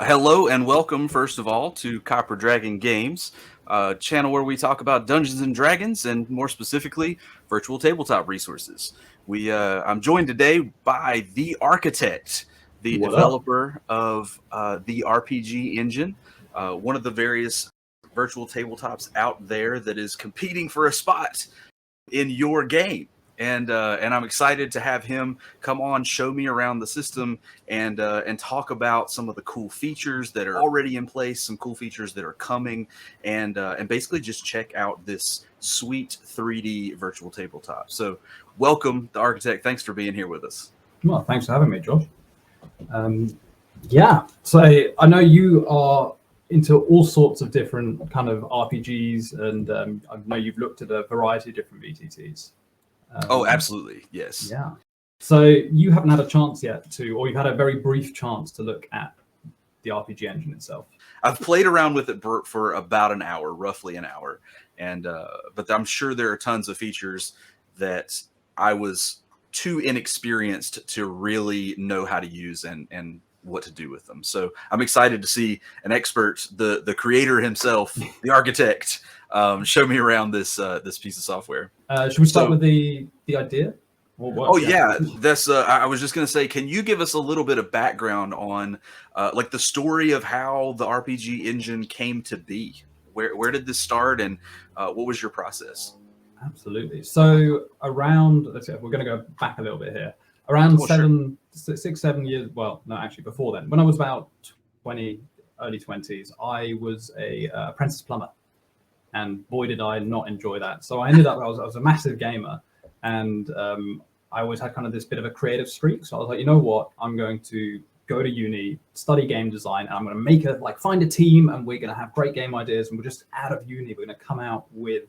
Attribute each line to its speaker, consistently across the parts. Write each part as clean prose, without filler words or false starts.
Speaker 1: Hello and welcome, first of all, to Copper Dragon Games, a channel where we talk about Dungeons and Dragons and, more specifically, virtual tabletop resources. I'm joined today by the architect, the
Speaker 2: What up?
Speaker 1: developer of the RPG engine, one of the various virtual tabletops out there that is competing for a spot in your game. And I'm excited to have him come on, show me around the system, and talk about some of the cool features that are already in place, some cool features that are coming, and basically just check out this sweet 3D virtual tabletop. So, welcome, the architect. Thanks for being here with us.
Speaker 2: Well, thanks for having me, Josh. Yeah, so I know you are into all sorts of different kind of RPGs, and I know you've looked at a variety of different VTTs.
Speaker 1: Oh, absolutely, yes.
Speaker 2: Yeah. So you haven't had a chance yet or you've had a very brief chance to look at the RPG engine itself.
Speaker 1: I've played around with it for about an hour, roughly an hour, but I'm sure there are tons of features that I was too inexperienced to really know how to use and what to do with them. So I'm excited to see an expert, the creator himself, the architect, show me around this piece of software.
Speaker 2: Should we start with the idea?
Speaker 1: Yeah, that's. I was just going to say, can you give us a little bit of background on, like, the story of how the RPG engine came to be? Where did this start, and what was your process?
Speaker 2: Absolutely. So around, we're going to go back a little bit here. Around 6, 7 years. Well, no, actually before then, when I was about 20, early 20s, I was a apprentice plumber, and boy did I not enjoy that. So I ended up, I was a massive gamer, and I always had kind of this bit of a creative streak. So I was like, you know what, I'm going to go to uni, study game design, and I'm going to find a team, and we're going to have great game ideas, and we're just out of uni, we're going to come out with,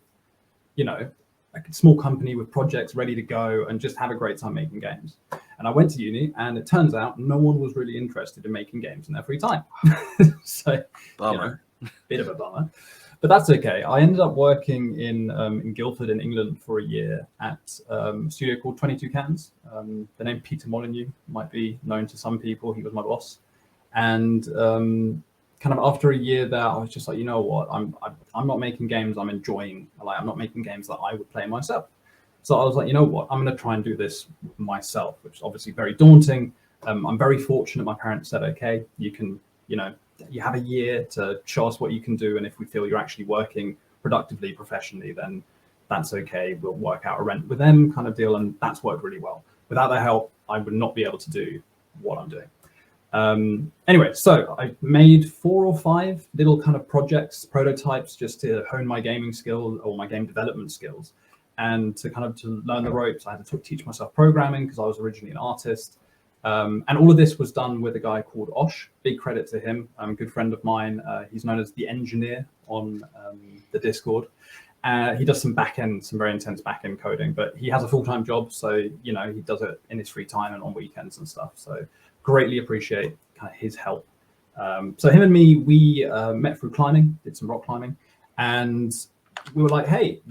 Speaker 2: like a small company with projects ready to go and just have a great time making games. And I went to uni, and it turns out no one was really interested in making games in their free time. So,
Speaker 1: Bummer.
Speaker 2: Bit of a bummer. But that's okay. I ended up working in Guildford in England for a year at a studio called 22 Cans. The name Peter Molyneux might be known to some people. He was my boss. And kind of after a year there, I was just like, you know what? I'm not making games I'm enjoying. I'm not making games that I would play myself. So I was like, you know what? I'm going to try and do this myself, which is obviously very daunting. I'm very fortunate. My parents said, okay, you can, you have a year to show us what you can do, and if we feel you're actually working productively, professionally, then that's okay. We'll work out a rent with them kind of deal, and that's worked really well. Without their help, I would not be able to do what I'm doing. Anyway, so I made 4 or 5 little kind of projects, prototypes, just to hone my gaming skills or my game development skills, and to learn the ropes. I had to teach myself programming because I was originally an artist. And all of this was done with a guy called Osh. Big credit to him. A good friend of mine. He's known as the engineer on the Discord. He does some very intense back-end coding, but he has a full-time job, so he does it in his free time and on weekends and stuff. So greatly appreciate kind of his help. So him and me, we met through climbing, did some rock climbing, and we were like, hey,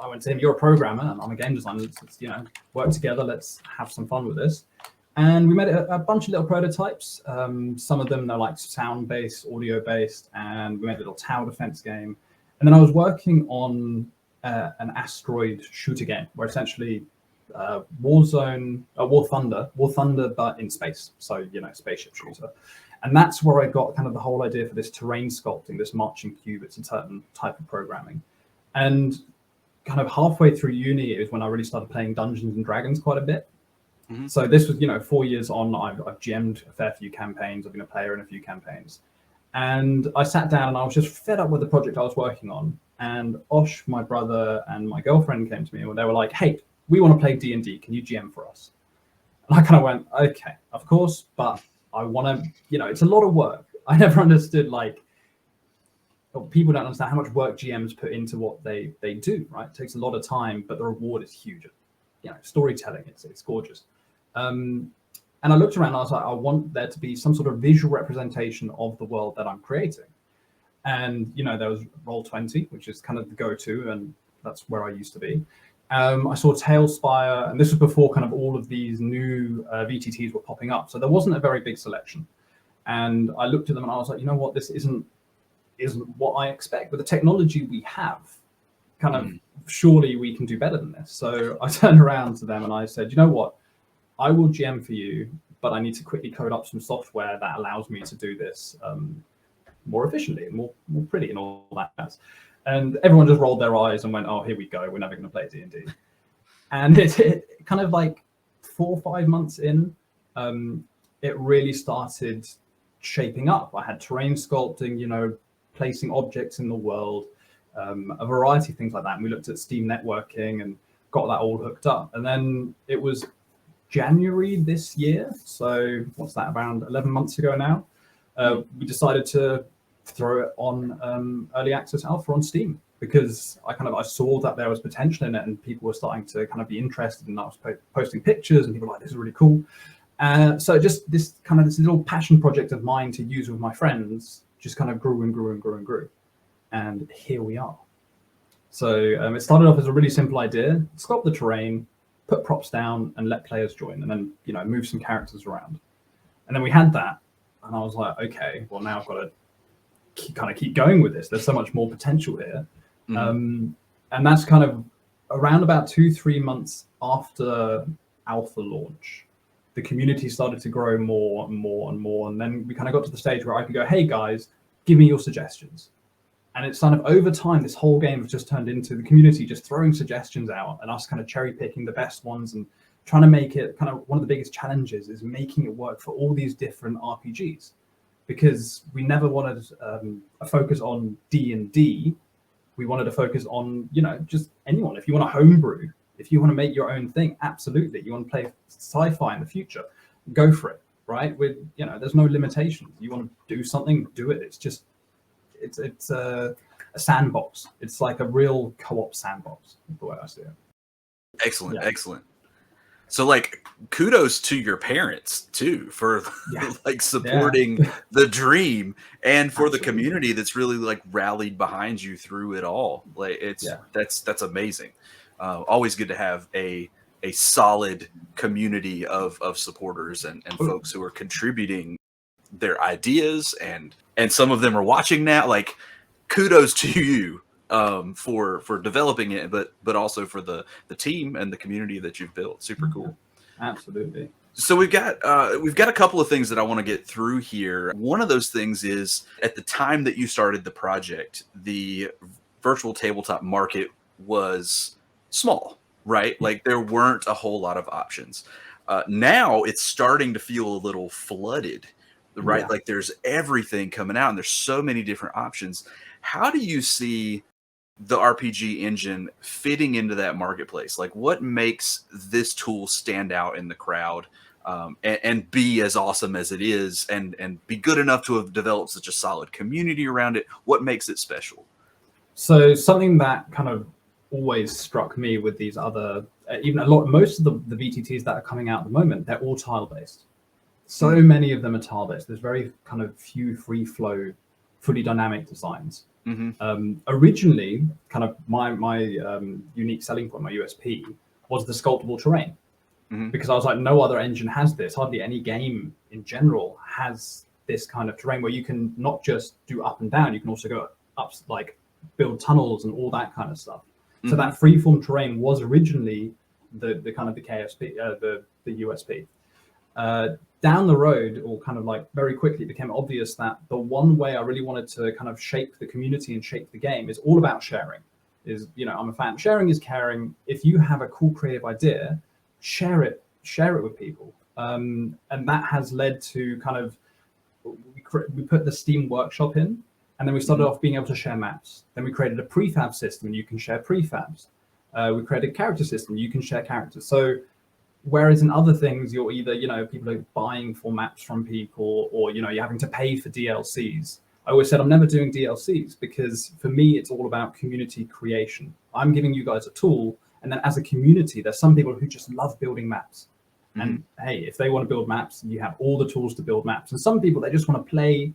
Speaker 2: I went to him, you're a programmer, and I'm a game designer. Let's work together. Let's have some fun with this. And we made a bunch of little prototypes. Some of them are like sound-based, audio-based, and we made a little tower defense game. And then I was working on an asteroid shooter game, where essentially War Thunder, but in space. So, spaceship shooter. And that's where I got kind of the whole idea for this terrain sculpting, this marching cube. It's a certain type of programming. And kind of halfway through uni is when I really started playing Dungeons and Dragons quite a bit. Mm-hmm. So this was, 4 years on. I've GM'd a fair few campaigns. I've been a player in a few campaigns. And I sat down and I was just fed up with the project I was working on. And Osh, my brother, and my girlfriend came to me and they were like, hey, we want to play D&D. Can you GM for us? And I kind of went, okay, of course, but I want to, it's a lot of work. I never understood, people don't understand how much work GMs put into what they do, right? It takes a lot of time, but the reward is huge. Storytelling, it's gorgeous. And I looked around and I was like, I want there to be some sort of visual representation of the world that I'm creating. And, there was Roll20, which is kind of the go-to, and that's where I used to be. I saw Tailspire, and this was before kind of all of these new VTTs were popping up. So there wasn't a very big selection. And I looked at them and I was like, you know what, this isn't what I expect. With the technology we have, kind of surely we can do better than this. So I turned around to them and I said, you know what, I will GM for you, but I need to quickly code up some software that allows me to do this more efficiently and more pretty and all that. And everyone just rolled their eyes and went, oh, here we go, we're never going to play D&D. And it kind of like 4 or 5 months in, it really started shaping up. I had terrain sculpting, you know, placing objects in the world, a variety of things like that. And we looked at Steam networking and got that all hooked up. And then it was January this year, so what's that, around 11 months ago now, we decided to throw it on early access alpha on Steam, because I saw that there was potential in it and people were starting to kind of be interested, and I was posting pictures and people were like, this is really cool. So just this little passion project of mine to use with my friends just kind of grew and grew and grew and grew. And here we are. So it started off as a really simple idea: sculpt the terrain, put props down and let players join, and then, you know, move some characters around. And then we had that, and I was like, okay, well, now I've got to keep going with this. There's so much more potential here. And that's kind of around about 2-3 months after alpha launch. The community started to grow more and more and more. And then we kind of got to the stage where I could go, hey guys, give me your suggestions. And it's kind of over time, this whole game has just turned into the community just throwing suggestions out and us kind of cherry picking the best ones and trying to make it kind of one of the biggest challenges is making it work for all these different RPGs, because we never wanted a focus on D&D. We wanted to focus on, you know, just anyone. If you want to homebrew, if you want to make your own thing, absolutely. You want to play sci-fi in the future, go for it, right? With, you know, there's no limitations. You want to do something, do it. It's just, it's a sandbox. It's like a real co-op sandbox, the way I see it.
Speaker 1: Excellent, yeah. Excellent. So, like, kudos to your parents too for like supporting the dream, and for the community that's really like rallied behind you through it all. Like, that's amazing. Always good to have a solid community of supporters and folks who are contributing their ideas, and some of them are watching now. Like, kudos to you for developing it, but also for the team and the community that you've built. Super cool.
Speaker 2: Absolutely.
Speaker 1: So we've got a couple of things that I want to get through here. One of those things is, at the time that you started the project, the virtual tabletop market was small, right? Like, there weren't a whole lot of options. Now it's starting to feel a little flooded, right? Like, there's everything coming out and there's so many different options. How do you see the RPG engine fitting into that marketplace? Like, what makes this tool stand out in the crowd, and be as awesome as it is, and be good enough to have developed such a solid community around it? What makes it special?
Speaker 2: So something that kind of always struck me with these other, most of the VTTs that are coming out at the moment, they're all tile-based. So many of them are tile-based. There's very kind of few free flow, fully dynamic designs. Originally, kind of my unique selling point, my USP, was the sculptable terrain, because I was like, no other engine has this. Hardly any game in general has this kind of terrain where you can not just do up and down, you can also go up, like build tunnels and all that kind of stuff. So that freeform terrain was originally the kind of the KSP, the USP. Down the road, or kind of like very quickly, it became obvious that the one way I really wanted to kind of shape the community and shape the game is all about sharing. Is, you know, I'm a fan. Sharing is caring. If you have a cool creative idea, share it with people. And that has led to kind of, we put the Steam workshop in, and then we started off being able to share maps. Then we created a prefab system, and you can share prefabs. We created a character system, you can share characters. So whereas in other things, you're either, you know, people are buying for maps from people, or, you know, you're having to pay for DLCs. I always said I'm never doing DLCs, because for me, it's all about community creation. I'm giving you guys a tool, and then as a community, there's some people who just love building maps. And hey, if they want to build maps, you have all the tools to build maps. And some people, they just want to play,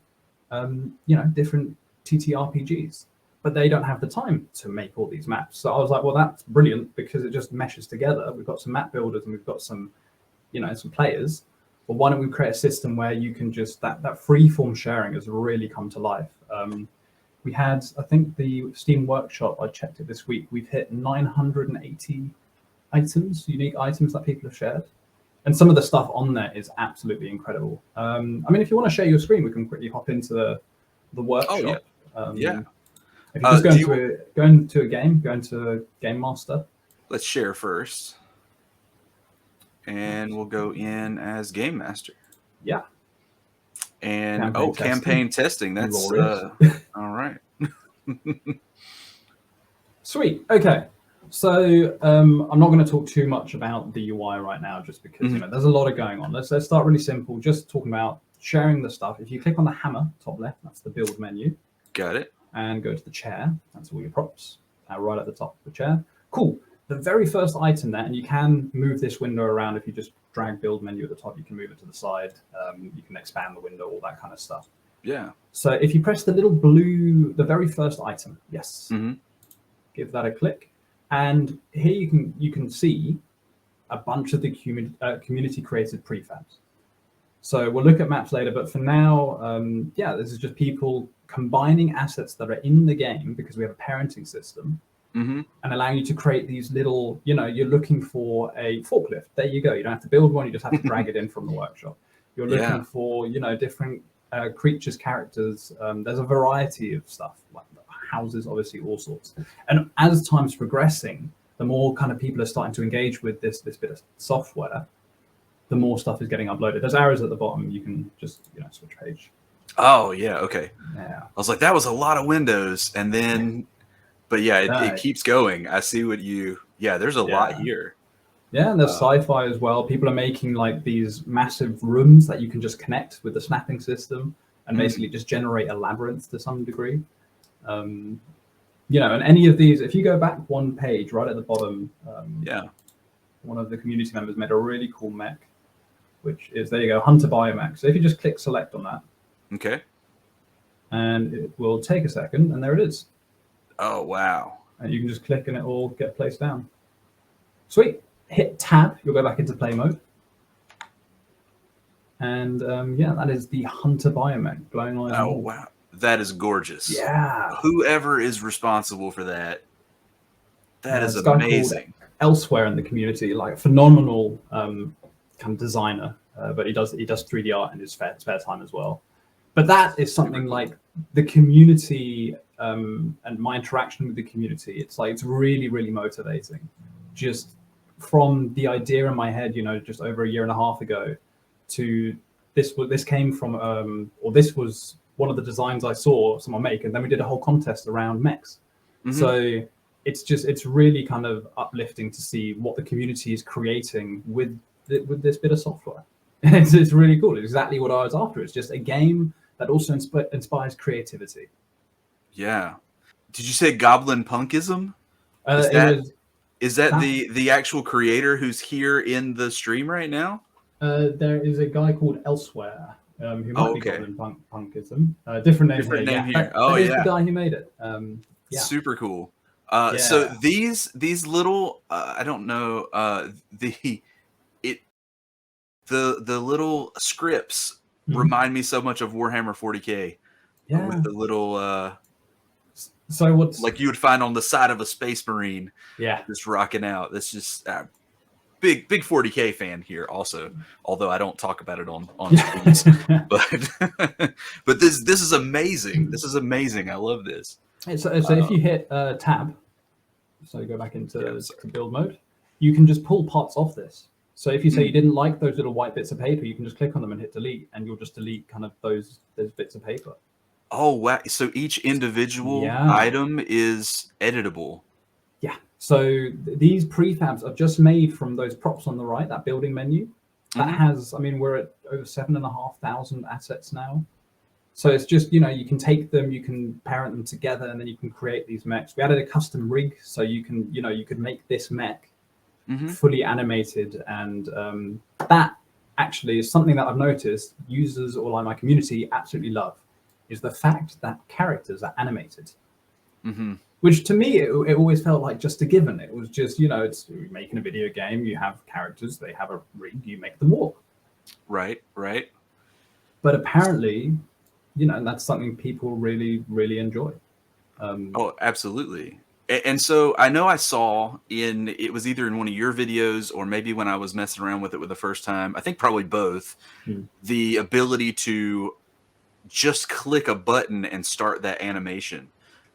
Speaker 2: you know, different TTRPGs, but they don't have the time to make all these maps. So I was like, well, that's brilliant, because it just meshes together. We've got some map builders and we've got some, you know, some players. well, why don't we create a system where you can just, that free form sharing has really come to life. We had, I think the Steam Workshop, I checked it this week, we've hit 980 items, unique items that people have shared. And some of the stuff on there is absolutely incredible. I mean, if you want to share your screen, we can quickly hop into the workshop.
Speaker 1: Oh, yeah.
Speaker 2: If you just go into a game, go into Game Master.
Speaker 1: Let's share first. And we'll go in as Game Master.
Speaker 2: Yeah.
Speaker 1: And campaign testing. That's all right.
Speaker 2: Sweet. Okay. So I'm not going to talk too much about the UI right now, just because you know there's a lot of going on. Let's start really simple, just talking about sharing the stuff. If you click on the hammer top left, that's the build menu.
Speaker 1: Got it.
Speaker 2: And go to the chair. That's all your props. Right at the top of the chair. Cool. The very first item there, and you can move this window around if you just drag build menu at the top. You can move it to the side. You can expand the window, all that kind of stuff.
Speaker 1: Yeah.
Speaker 2: So if you press the little blue, the very first item, yes, give that a click. And here you can see a bunch of the community created prefabs. So we'll look at maps later, but for now, this is just people combining assets that are in the game because we have a parenting system and allowing you to create these little, you're looking for a forklift. There you go. You don't have to build one. You just have to drag it in from the workshop. You're looking for, different creatures, characters. There's a variety of stuff like houses, obviously, all sorts. And as time's progressing, the more kind of people are starting to engage with this bit of software, the more stuff is getting uploaded. There's arrows at the bottom. You can just switch page.
Speaker 1: Oh yeah, okay.
Speaker 2: Yeah. I
Speaker 1: was like, that was a lot of windows, and then, but yeah, it keeps going. I see what you. Yeah, there's a lot here.
Speaker 2: Yeah, and there's sci-fi as well. People are making like these massive rooms that you can just connect with the snapping system and basically just generate a labyrinth to some degree. And any of these, if you go back one page right at the bottom, one of the community members made a really cool mech, which is, there you go, Hunter Biomech. So if you just click select on that.
Speaker 1: Okay.
Speaker 2: And it will take a second, and there it is.
Speaker 1: Oh, wow.
Speaker 2: And you can just click and it will get placed down. Sweet. Hit tab, you'll go back into play mode. And that is the Hunter Biomech, glowing eyes.
Speaker 1: Oh, wow. That is gorgeous.
Speaker 2: Yeah.
Speaker 1: Whoever is responsible for that, that is amazing.
Speaker 2: Elsewhere in the community, like a phenomenal kind of designer, but he does 3D art in his spare time as well. But that is something like the community and my interaction with the community. It's really, really motivating. Just from the idea in my head, just over a year and a half ago, to this came from, or this was one of the designs I saw someone make, and then we did a whole contest around mechs. So it's really kind of uplifting to see what the community is creating with this bit of software. It's really cool. It's exactly what I was after. It's just a game that also inspires creativity.
Speaker 1: Yeah. Did you say Goblin Punkism? Is that the actual creator who's here in the stream right now?
Speaker 2: There is a guy called Elsewhere. Who might be Goblin Punkism. Different name here. That is the guy who made it.
Speaker 1: Super cool. So these little I don't know the little scripts remind me so much of Warhammer 40K.
Speaker 2: Yeah.
Speaker 1: With the little
Speaker 2: so what's
Speaker 1: like you would find on the side of a Space Marine.
Speaker 2: Yeah.
Speaker 1: Just rocking out. That's just big 40K fan here also, although I don't talk about it on streams. but this is amazing. This is amazing. I love this.
Speaker 2: So if you hit tab, so you go back into build mode, you can just pull parts off this. So if you say you didn't like those little white bits of paper, you can just click on them and hit delete, and you'll just delete kind of those bits of paper.
Speaker 1: Oh wow! So each individual item is editable.
Speaker 2: Yeah. So these prefabs are just made from those props on the right, that building menu. That has, we're at over 7,500 assets now. So it's just, you can take them, you can parent them together, and then you can create these mechs. We added a custom rig, so you can, you could make this mech fully animated. And that actually is something that I've noticed users or like my community absolutely love, is the fact that characters are animated. Which to me, it always felt like just a given. It was just, it's making a video game, you have characters, they have a rig, you make them walk.
Speaker 1: Right.
Speaker 2: But apparently, that's something people really, really enjoy.
Speaker 1: Oh, absolutely. And so I know I saw it was either in one of your videos or maybe when I was messing around with it the first time, I think probably both, the ability to just click a button and start that animation.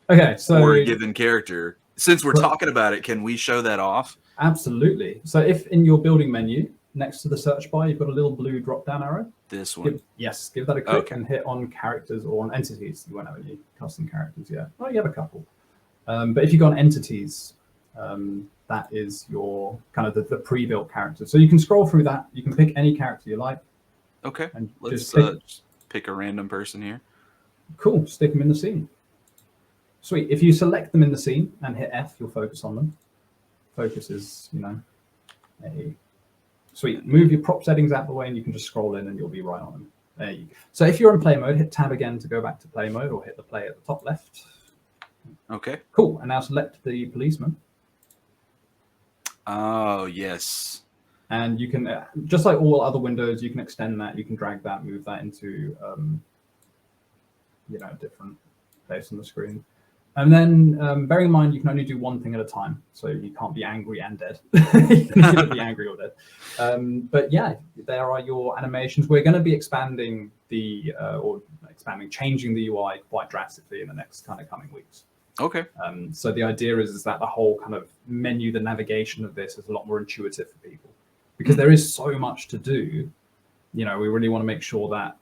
Speaker 2: Okay, so
Speaker 1: for a given character. Since we're talking about it, can we show that off?
Speaker 2: Absolutely. So if in your building menu, next to the search bar, you've got a little blue drop-down arrow.
Speaker 1: This one.
Speaker 2: Give that a click and hit on characters or on entities. You won't have any custom characters yet. Oh, you have a couple. But if you go on entities, that is your kind of the pre-built characters. So you can scroll through that. You can pick any character you like.
Speaker 1: Okay. And let's just pick a random person here.
Speaker 2: Cool. Stick them in the scene. Sweet. If you select them in the scene and hit F, you'll focus on them. Focus is, sweet. Move your prop settings out of the way and you can just scroll in and you'll be right on them. There you go. So if you're in play mode, hit tab again to go back to play mode or hit the play at the top left.
Speaker 1: Okay.
Speaker 2: Cool. And now select the policeman.
Speaker 1: Oh, yes.
Speaker 2: And you can, just like all other windows, you can extend that. You can drag that, move that into, a different place on the screen. And then bearing in mind, you can only do one thing at a time. So you can't be angry and dead. You can either be angry or dead. But yeah, there are your animations. We're going to be expanding changing the UI quite drastically in the next kind of coming weeks.
Speaker 1: Okay.
Speaker 2: So the idea is that the whole kind of menu, the navigation of this is a lot more intuitive for people. Because there is so much to do, we really want to make sure that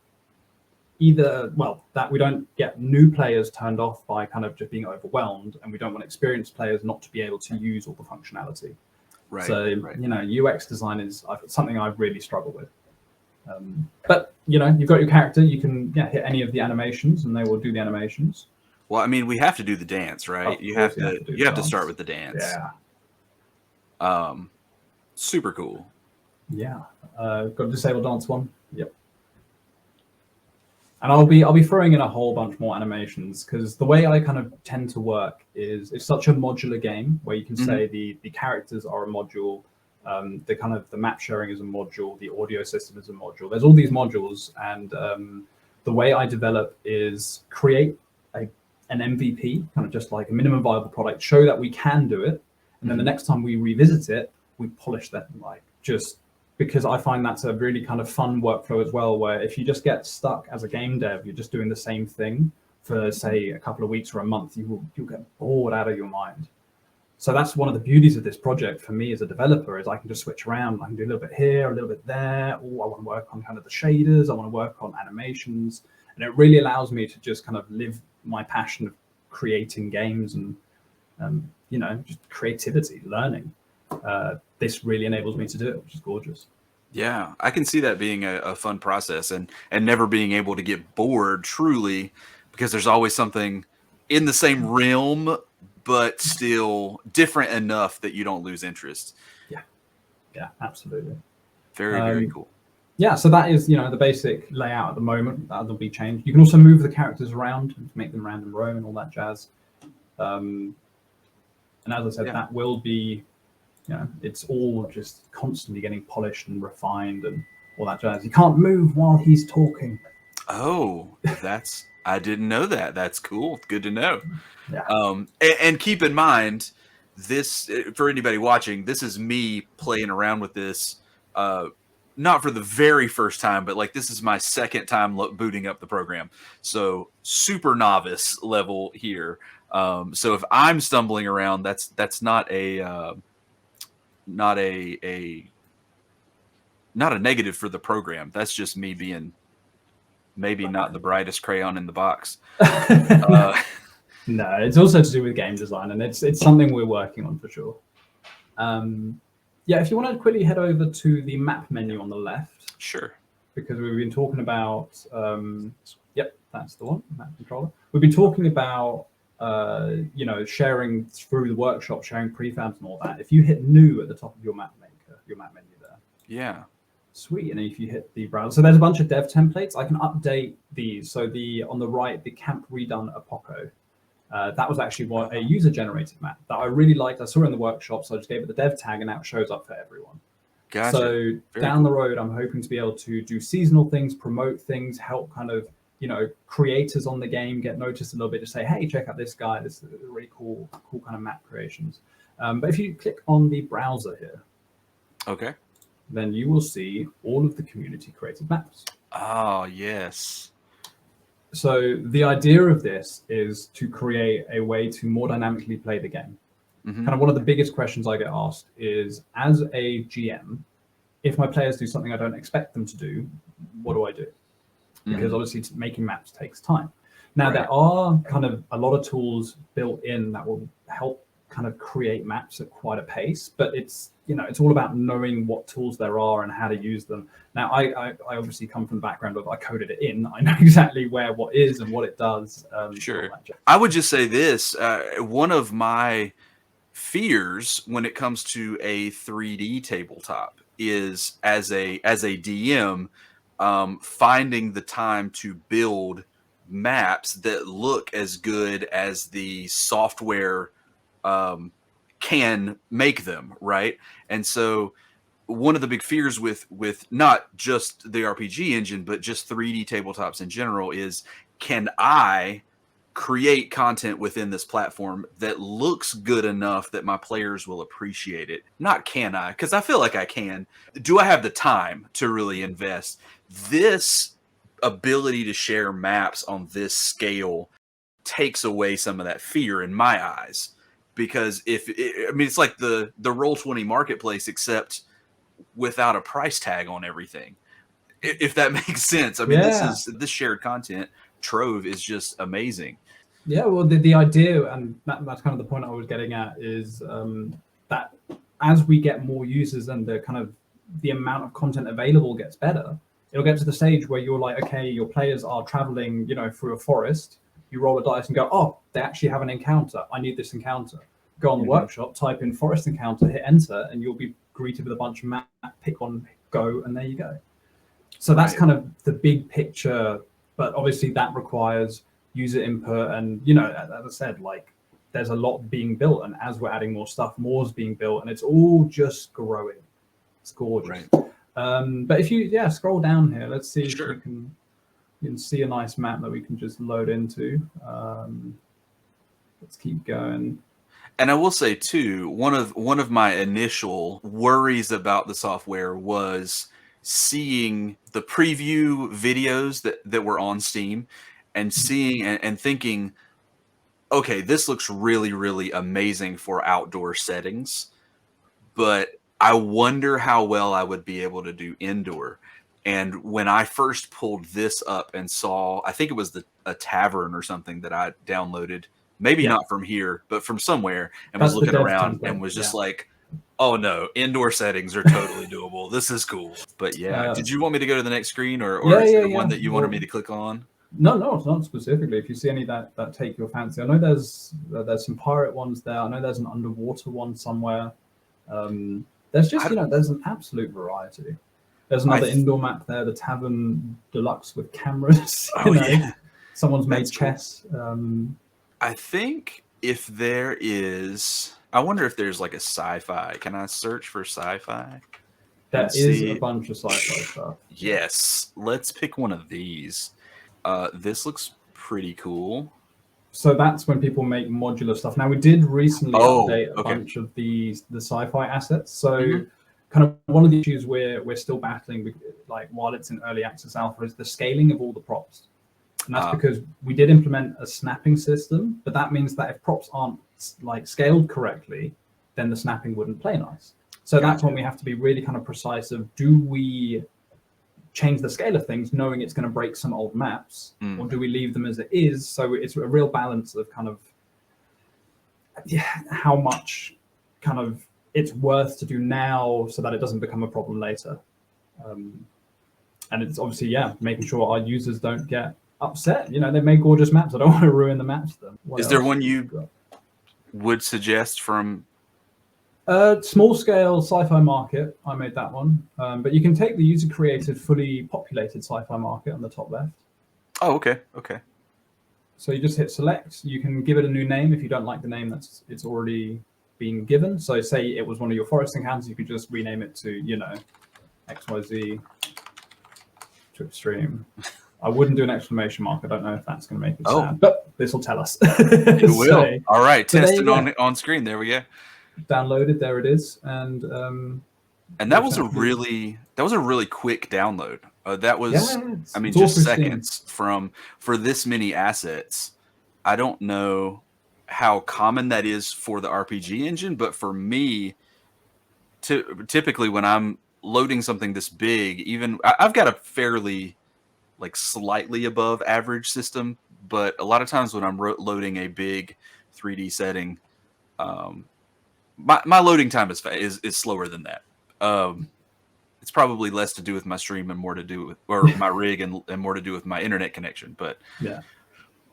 Speaker 2: that we don't get new players turned off by kind of just being overwhelmed, and we don't want experienced players not to be able to use all the functionality.
Speaker 1: Right.
Speaker 2: So, UX design is something I really struggle with. But, you've got your character, you can hit any of the animations and they will do the animations.
Speaker 1: Well, I mean, we have to do the dance, right? You have to start with the dance.
Speaker 2: Yeah.
Speaker 1: Super cool.
Speaker 2: Yeah. Got a disable dance one. Yep. And I'll be throwing in a whole bunch more animations because the way I kind of tend to work is it's such a modular game where you can say the characters are a module, the map sharing is a module, the audio system is a module. There's all these modules, and the way I develop is create an MVP, kind of just like a minimum viable product, show that we can do it, and then the next time we revisit it, we polish that because I find that's a really kind of fun workflow as well, where if you just get stuck as a game dev, you're just doing the same thing for, say, a couple of weeks or a month, you'll get bored out of your mind. So that's one of the beauties of this project for me as a developer, is I can just switch around. I can do a little bit here, a little bit there. Oh, I want to work on kind of the shaders. I want to work on animations. And it really allows me to just kind of live my passion of creating games and, just creativity, learning. This really enables me to do it, which is gorgeous.
Speaker 1: Yeah, I can see that being a fun process and never being able to get bored truly, because there's always something in the same realm, but still different enough that you don't lose interest.
Speaker 2: Yeah, absolutely.
Speaker 1: Very cool.
Speaker 2: Yeah, so that is, the basic layout at the moment. That'll be changed. You can also move the characters around and make them random row and all that jazz. And as I said, that will be, it's all just constantly getting polished and refined and all that jazz. You can't move while he's talking.
Speaker 1: Oh, I didn't know that. That's cool. Good to know.
Speaker 2: Yeah.
Speaker 1: And keep in mind, this, for anybody watching, this is me playing around with this, not for the very first time, but this is my second time booting up the program. So super novice level here. So if I'm stumbling around, that's not a negative for the program. That's just me being maybe not the brightest crayon in the box.
Speaker 2: No, it's also to do with game design, and it's something we're working on for sure. If you want to quickly head over to the map menu on the left.
Speaker 1: Sure.
Speaker 2: Because we've been talking about, that's the one, map controller. We've been talking about, sharing through the workshop, sharing prefabs and all that. If you hit new at the top of your map menu there.
Speaker 1: Yeah.
Speaker 2: Sweet. And if you hit the browser, so there's a bunch of dev templates. I can update these. So on the right, the Camp Redone Apoco. That was actually a user-generated map that I really liked. I saw it in the workshop, so I just gave it the dev tag, and now it shows up for everyone.
Speaker 1: Gotcha.
Speaker 2: So
Speaker 1: Very
Speaker 2: down
Speaker 1: cool.
Speaker 2: the road, I'm hoping to be able to do seasonal things, promote things, help kind of, creators on the game get noticed a little bit to say, hey, check out this guy. This is really cool kind of map creations. But if you click on the browser here,
Speaker 1: okay,
Speaker 2: then you will see all of the community created maps.
Speaker 1: Oh, yes.
Speaker 2: So the idea of this is to create a way to more dynamically play the game. Kind of one of the biggest questions I get asked is, as a GM, if my players do something I don't expect them to do, what do I do? Because obviously making maps takes time. Now, there are kind of a lot of tools built in that will help kind of create maps at quite a pace, but it's all about knowing what tools there are and how to use them. Now, I obviously come from the background of I coded it in. I know exactly what is and what it does.
Speaker 1: Sure. I would just say this, one of my fears when it comes to a 3D tabletop is as a DM, finding the time to build maps that look as good as the software can make them, right? And so one of the big fears with not just the RPG engine, but just 3D tabletops in general is, can I create content within this platform that looks good enough that my players will appreciate it? Not can I, because I feel like I can. Do I have the time to really invest? This ability to share maps on this scale takes away some of that fear in my eyes, because it's like the Roll20 marketplace, except without a price tag on everything, if that makes sense. I mean, this shared content trove is just amazing.
Speaker 2: Yeah, well, the idea, and that's kind of the point I was getting at, is that as we get more users and the amount of content available gets better, it'll get to the stage where you're like, okay, your players are traveling, through a forest. You roll a dice and go, oh, they actually have an encounter. I need this encounter. Go on the workshop, type in forest encounter, hit enter, and you'll be greeted with a bunch of map, pick one, go, and there you go. So that's kind of the big picture, but obviously that requires user input, and as I said, like, there's a lot being built, and as we're adding more stuff, more's being built, and it's all just growing. It's gorgeous. But if you scroll down here, let's see if you can see a nice map that we can just load into. Let's keep going.
Speaker 1: And I will say too, one of my initial worries about the software was seeing the preview videos that were on Steam, and seeing and thinking, okay, this looks really, really amazing for outdoor settings, but I wonder how well I would be able to do indoor. And when I first pulled this up and saw, I think it was a tavern or something that I downloaded, maybe not from here, but from somewhere, and was looking around and was just like, oh no, indoor settings are totally doable. This is cool. But did you want me to go to the next screen, or is there one that you wanted me to click on?
Speaker 2: No, it's not specifically. If you see any that take your fancy, I know there's some pirate ones there. I know there's an underwater one somewhere. There's just there's an absolute variety. There's another indoor map there, the Tavern Deluxe with cameras. Someone's made chess.
Speaker 1: I think if there is, I wonder if there's like a sci-fi. Can I search for sci-fi?
Speaker 2: There is a bunch of sci-fi stuff.
Speaker 1: Yes, let's pick one of these. This looks pretty cool.
Speaker 2: So that's when people make modular stuff. Now, we did recently update a bunch of the sci-fi assets. So kind of one of the issues we're still battling, like while it's in early access alpha, is the scaling of all the props. And that's because we did implement a snapping system, but that means that if props aren't like scaled correctly, then the snapping wouldn't play nice. So that's when we have to be really kind of precise of, do we change the scale of things knowing it's going to break some old maps, or do we leave them as it is? So it's a real balance of kind of how much kind of it's worth to do now so that it doesn't become a problem later. And it's obviously, making sure our users don't get upset. They make gorgeous maps. I don't want to ruin the maps for them.
Speaker 1: Is there one you would suggest from?
Speaker 2: Small scale sci-fi market. I made that one, but you can take the user created, fully populated sci-fi market on the top left.
Speaker 1: Oh, okay.
Speaker 2: So you just hit select. You can give it a new name if you don't like the name it's already been given. So say it was one of your forest encounters, you could just rename it to, you know, XYZ to extreme. I wouldn't do an exclamation mark. I don't know if that's going to make it sad, but this will tell us.
Speaker 1: It will. So, all right, testing on screen. There we go.
Speaker 2: Downloaded. There it is, and
Speaker 1: that was a really quick download. That was, I mean, just seconds for this many assets. I don't know how common that is for the RPG engine, but for me, typically when I'm loading something this big, even I've got a fairly like slightly above average system, but a lot of times when I'm loading a big 3D setting, my loading time is slower than that. It's probably less to do with my stream and more to do with, or my rig and more to do with my internet connection. But
Speaker 2: yeah,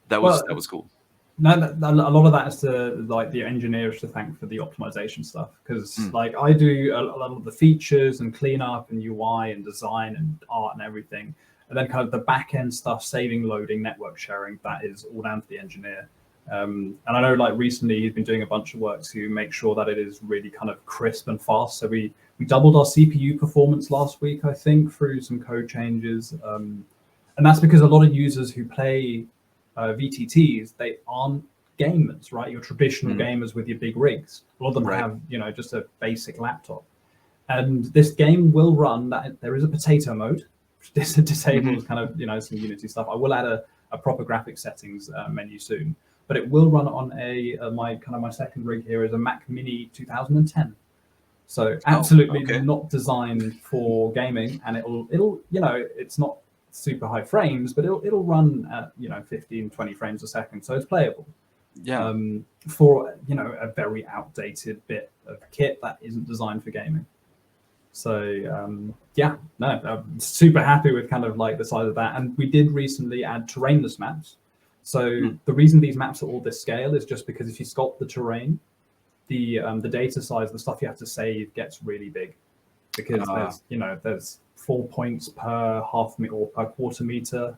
Speaker 1: that was cool.
Speaker 2: No, a lot of that is to like the engineers to thank for the optimization stuff, because like I do a lot of the features and cleanup and UI and design and art and everything, and then kind of the back end stuff, saving, loading, network sharing, that is all down to the engineer. And I know like recently he's been doing a bunch of work to make sure that it is really kind of crisp and fast. So we doubled our CPU performance last week, I think, through some code changes. And that's because a lot of users who play VTTs, they aren't gamers, right? Your traditional gamers with your big rigs. A lot of them have, you know, just a basic laptop. And this game will run that. There is a potato mode. This disables kind of, you know, some Unity stuff. I will add a proper graphics settings menu soon, but it will run on my second rig here is a Mac Mini 2010. So absolutely not designed for gaming, and it'll you know, it's not super high frames, but it'll run at, you know, 15-20 frames a second, so it's playable.
Speaker 1: Yeah.
Speaker 2: For, you know, a very outdated bit of kit that isn't designed for gaming. So yeah, no, I'm super happy with kind of like the size of that. And we did recently add terrainless maps. So the reason these maps are all this scale is just because if you sculpt the terrain, the data size, the stuff you have to save gets really big, because there's, you know, there's 4 points per half meter or per quarter meter.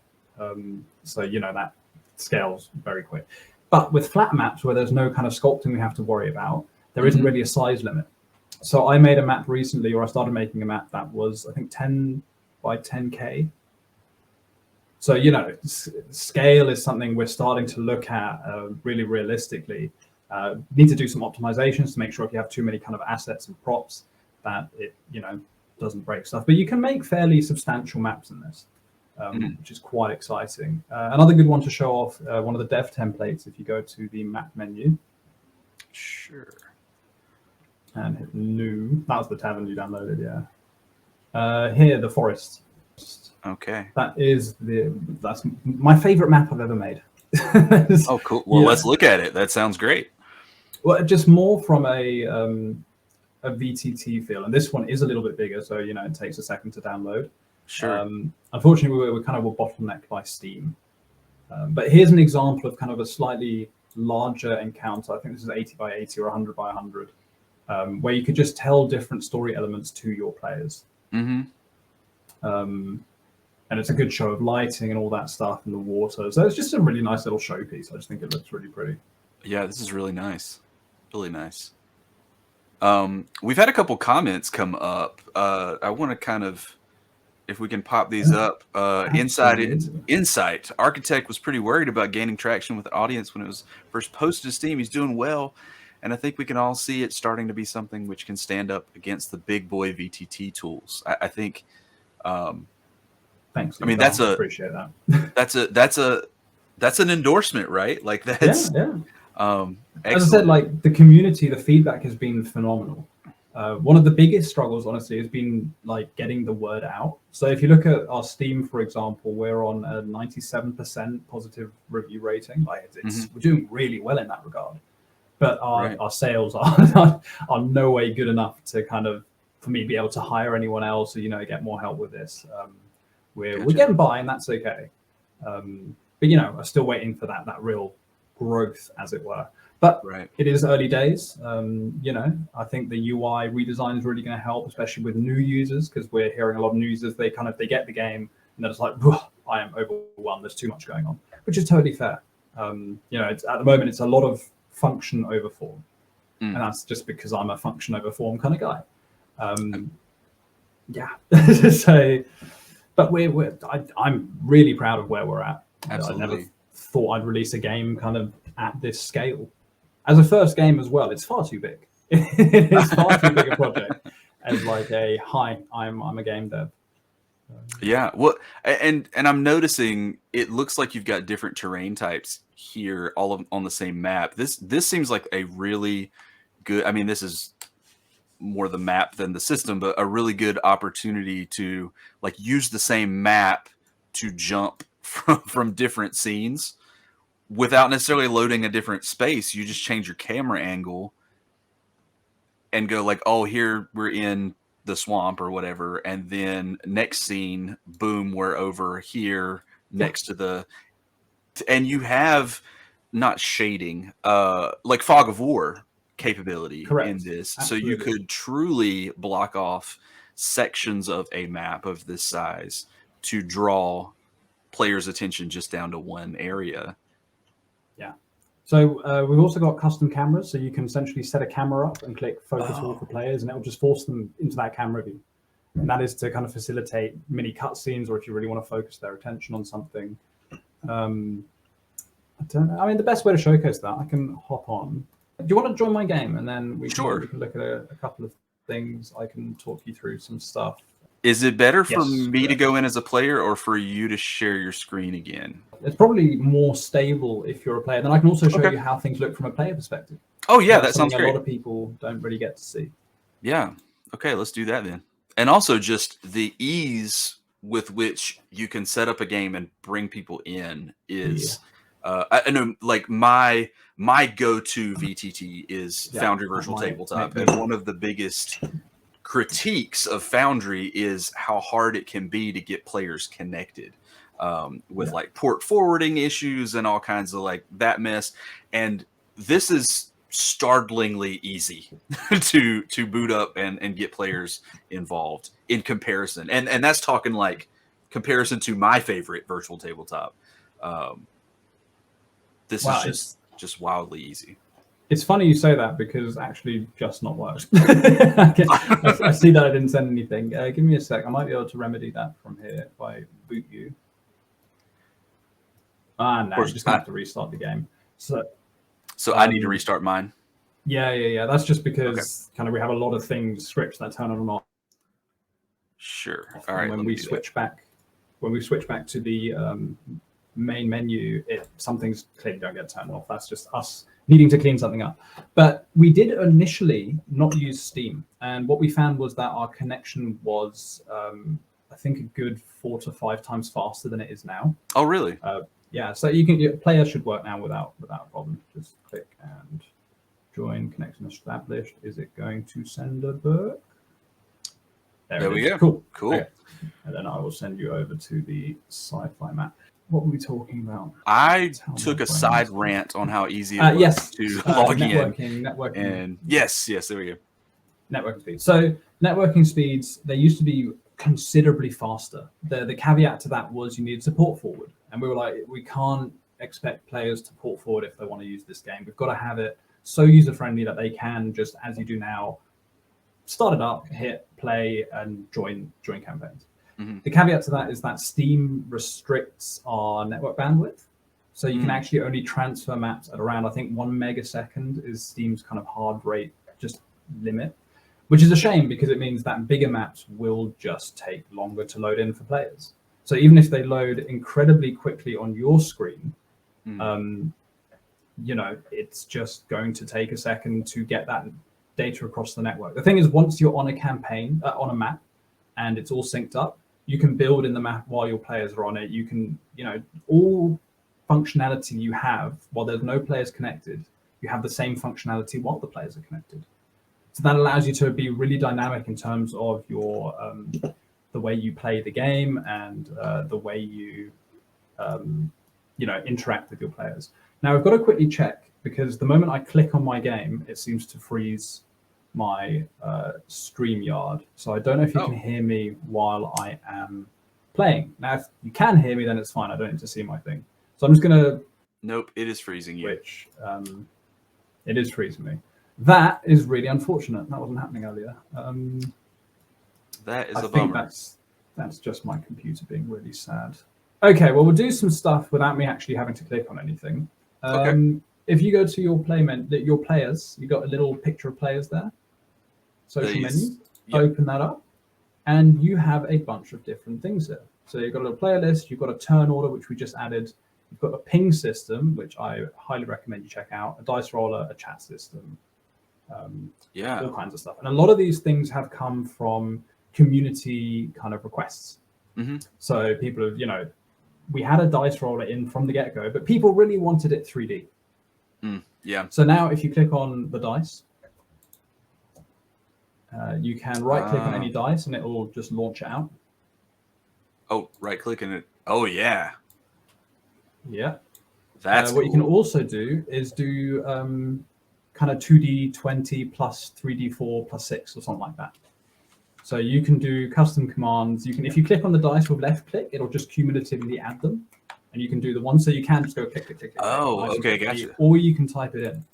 Speaker 2: So, you know, that scales very quick. But with flat maps where there's no kind of sculpting we have to worry about, there isn't really a size limit. So I made a map recently, or I started making a map that was, I think, 10 by 10K. So, you know, scale is something we're starting to look at really realistically. Need to do some optimizations to make sure if you have too many kind of assets and props that it, you know, doesn't break stuff. But you can make fairly substantial maps in this, which is quite exciting. Another good one to show off, one of the dev templates, if you go to the map menu.
Speaker 1: Sure.
Speaker 2: And hit new. That was the tavern you downloaded, yeah. Here, the forest.
Speaker 1: Okay.
Speaker 2: That's my favorite map I've ever made.
Speaker 1: Oh, cool. Well, let's look at it. That sounds great.
Speaker 2: Well, just more from a VTT feel, and this one is a little bit bigger, so, you know, it takes a second to download.
Speaker 1: Sure.
Speaker 2: Unfortunately, we're kind of bottlenecked by Steam. But here's an example of kind of a slightly larger encounter. I think this is 80 by 80 or 100 by 100. Where you could just tell different story elements to your players. And it's a good show of lighting and all that stuff and the water. So it's just a really nice little showpiece. I just think it looks really pretty. Yeah,
Speaker 1: this is really nice. Really nice. We've had a couple comments come up. I want to kind of, if we can pop these up. Insight. Architect was pretty worried about gaining traction with the audience when it was first posted to Steam. He's doing well. And I think we can all see it starting to be something which can stand up against the big boy VTT tools. I think.
Speaker 2: Thanks.
Speaker 1: I mean,
Speaker 2: appreciate
Speaker 1: that. That's an endorsement, right? Like that's.
Speaker 2: Yeah. As I said, like the community, the feedback has been phenomenal. One of the biggest struggles, honestly, has been like getting the word out. So if you look at our Steam, for example, we're on a 97% positive review rating. Like we're doing really well in that regard. But our sales are no way good enough to kind of, for me, be able to hire anyone else or, you know, get more help with this. We're getting by, and that's okay. But, you know, I'm still waiting for that real growth, as it were. But it is early days. You know, I think the UI redesign is really going to help, especially with new users, because we're hearing a lot of new users. They get the game and they're just like, I am overwhelmed. There's too much going on, which is totally fair. You know, at the moment, it's a lot of function over form. and that's just because I'm a function over form kind of guy. Yeah. So, but I'm really proud of where we're at.
Speaker 1: Absolutely.
Speaker 2: I never thought I'd release a game kind of at this scale. As a first game as well, it's far too big. It's far too big a project as like I'm a game dev.
Speaker 1: Yeah, well, and I'm noticing it looks like you've got different terrain types here, on the same map. This seems like a really good. I mean, this is more the map than the system, but a really good opportunity to like use the same map to jump from different scenes without necessarily loading a different space. You just change your camera angle and go like, oh, here we're in the swamp or whatever, and then next scene, boom, we're over here next to the, and you have not shading, like fog of war capability. Correct. In this. Absolutely. So you could truly block off sections of a map of this size to draw players' attention just down to one area.
Speaker 2: Yeah. So we've also got custom cameras, so you can essentially set a camera up and click focus all for players, and it will just force them into that camera view. And that is to kind of facilitate mini cutscenes, or if you really want to focus their attention on something. I mean, the best way to showcase that, I can hop on. Do you want to join my game, and then we can look at a couple of things. I can talk you through some stuff.
Speaker 1: Is it better for me to go in as a player, or for you to share your screen again?
Speaker 2: It's probably more stable if you're a player. Then I can also show you how things look from a player perspective.
Speaker 1: Oh yeah, that sounds great.
Speaker 2: A lot of people don't really get to see.
Speaker 1: Yeah. Okay, let's do that then. And also just the ease with which you can set up a game and bring people in is, I know, like my go-to VTT is Foundry Virtual Tabletop, and one of the biggest critiques of Foundry is how hard it can be to get players connected, with like port forwarding issues and all kinds of like that mess. And this is startlingly easy to boot up and get players involved in comparison. And that's talking like comparison to my favorite virtual tabletop. This is just wildly easy.
Speaker 2: It's funny you say that, because actually just not worked. I see that I didn't send anything. Give me a sec. I might be able to remedy that from here if I boot you. No, you're just going to have to restart the game. So
Speaker 1: I need to restart mine?
Speaker 2: Yeah. That's just because kind of we have a lot of scripts that turn on and off.
Speaker 1: Sure. All right.
Speaker 2: When we switch back to the main menu, some things clearly don't get turned off. That's just us needing to clean something up. But we did initially not use Steam, and what we found was that our connection was, I think, a good 4 to 5 times faster than it is now.
Speaker 1: Oh, really?
Speaker 2: Yeah. So your player should work now without a problem. Just click and join. Connection established. Is it going to send a book? There we go. Cool. Okay. And then I will send you over to the sci-fi map. What were we talking about?
Speaker 1: I took a side rant on how easy it was to log in. Networking. And yes, there we go.
Speaker 2: Networking speeds. So networking speeds, they used to be considerably faster. The caveat to that was you needed to port forward. And we were like, we can't expect players to port forward if they want to use this game. We've got to have it so user-friendly that they can just, as you do now, start it up, hit play, and join campaigns. Mm-hmm. The caveat to that is that Steam restricts our network bandwidth. So you can actually only transfer maps at around, I think, 1 megasecond is Steam's kind of hard rate just limit, which is a shame because it means that bigger maps will just take longer to load in for players. So even if they load incredibly quickly on your screen, it's just going to take a second to get that data across the network. The thing is, once you're on a campaign, on a map, and it's all synced up, you can build in the map while your players are on it. You can, all functionality you have while there's no players connected, you have the same functionality while the players are connected. So that allows you to be really dynamic in terms of your the way you play the game and the way you interact with your players. Now I've got to quickly check, because the moment I click on my game, it seems to freeze my StreamYard. So I don't know if you can hear me while I am playing. Now, if you can hear me, then it's fine. I don't need to see my thing. So I'm just going to...
Speaker 1: Nope, it is freezing you.
Speaker 2: Which, it is freezing me. That is really unfortunate. That wasn't happening earlier.
Speaker 1: That is
Speaker 2: I
Speaker 1: a
Speaker 2: think
Speaker 1: bummer.
Speaker 2: that's just my computer being really sad. Okay, well, we'll do some stuff without me actually having to click on anything.
Speaker 1: Okay.
Speaker 2: If you go to your your players, you got a little picture of players there. Social menu.
Speaker 1: Yep.
Speaker 2: Open that up, and you have a bunch of different things here. So you've got a little player list. You've got a turn order, which we just added. You've got a ping system, which I highly recommend you check out. A dice roller, a chat system. All kinds of stuff. And a lot of these things have come from community kind of requests.
Speaker 1: Mm-hmm.
Speaker 2: So people have, we had a dice roller in from the get-go, but people really wanted it 3D.
Speaker 1: Yeah.
Speaker 2: So now if you click on the dice, you can right-click on any dice and it will just launch it out.
Speaker 1: Oh, right-clicking it. Oh, yeah.
Speaker 2: Yeah.
Speaker 1: That's
Speaker 2: what
Speaker 1: cool.
Speaker 2: you can also do is do kind of 2D20 plus 3D4 plus 6 or something like that. So you can do custom commands. You can, if you click on the dice with left click, it'll just cumulatively add them. And you can do the one, so you can just go click, click, click.
Speaker 1: Oh,
Speaker 2: nice
Speaker 1: okay, gotcha.
Speaker 2: Or you can type it in.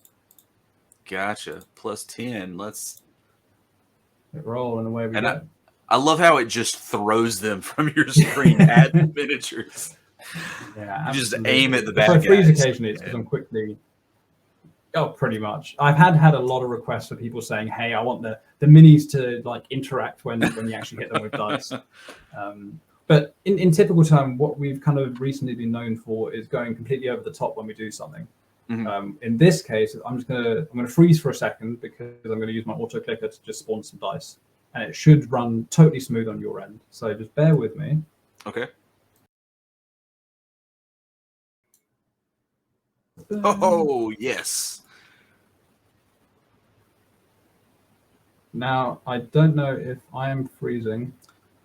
Speaker 1: Gotcha. Plus 10. Let's
Speaker 2: roll and away we go.
Speaker 1: I love how it just throws them from your screen at the miniatures.
Speaker 2: Yeah,
Speaker 1: you just aim at the bad
Speaker 2: guys. If I freeze
Speaker 1: guys.
Speaker 2: Occasionally, it's because I'm quickly. Oh, pretty much. I've had a lot of requests for people saying, "Hey, I want the minis to like interact when you actually hit them with dice." But in typical time, what we've kind of recently been known for is going completely over the top when we do something.
Speaker 1: Mm-hmm.
Speaker 2: In this case, I'm gonna freeze for a second because I'm gonna use my auto clicker to just spawn some dice, and it should run totally smooth on your end. So just bear with me.
Speaker 1: Okay. Oh yes.
Speaker 2: Now I don't know if I am freezing,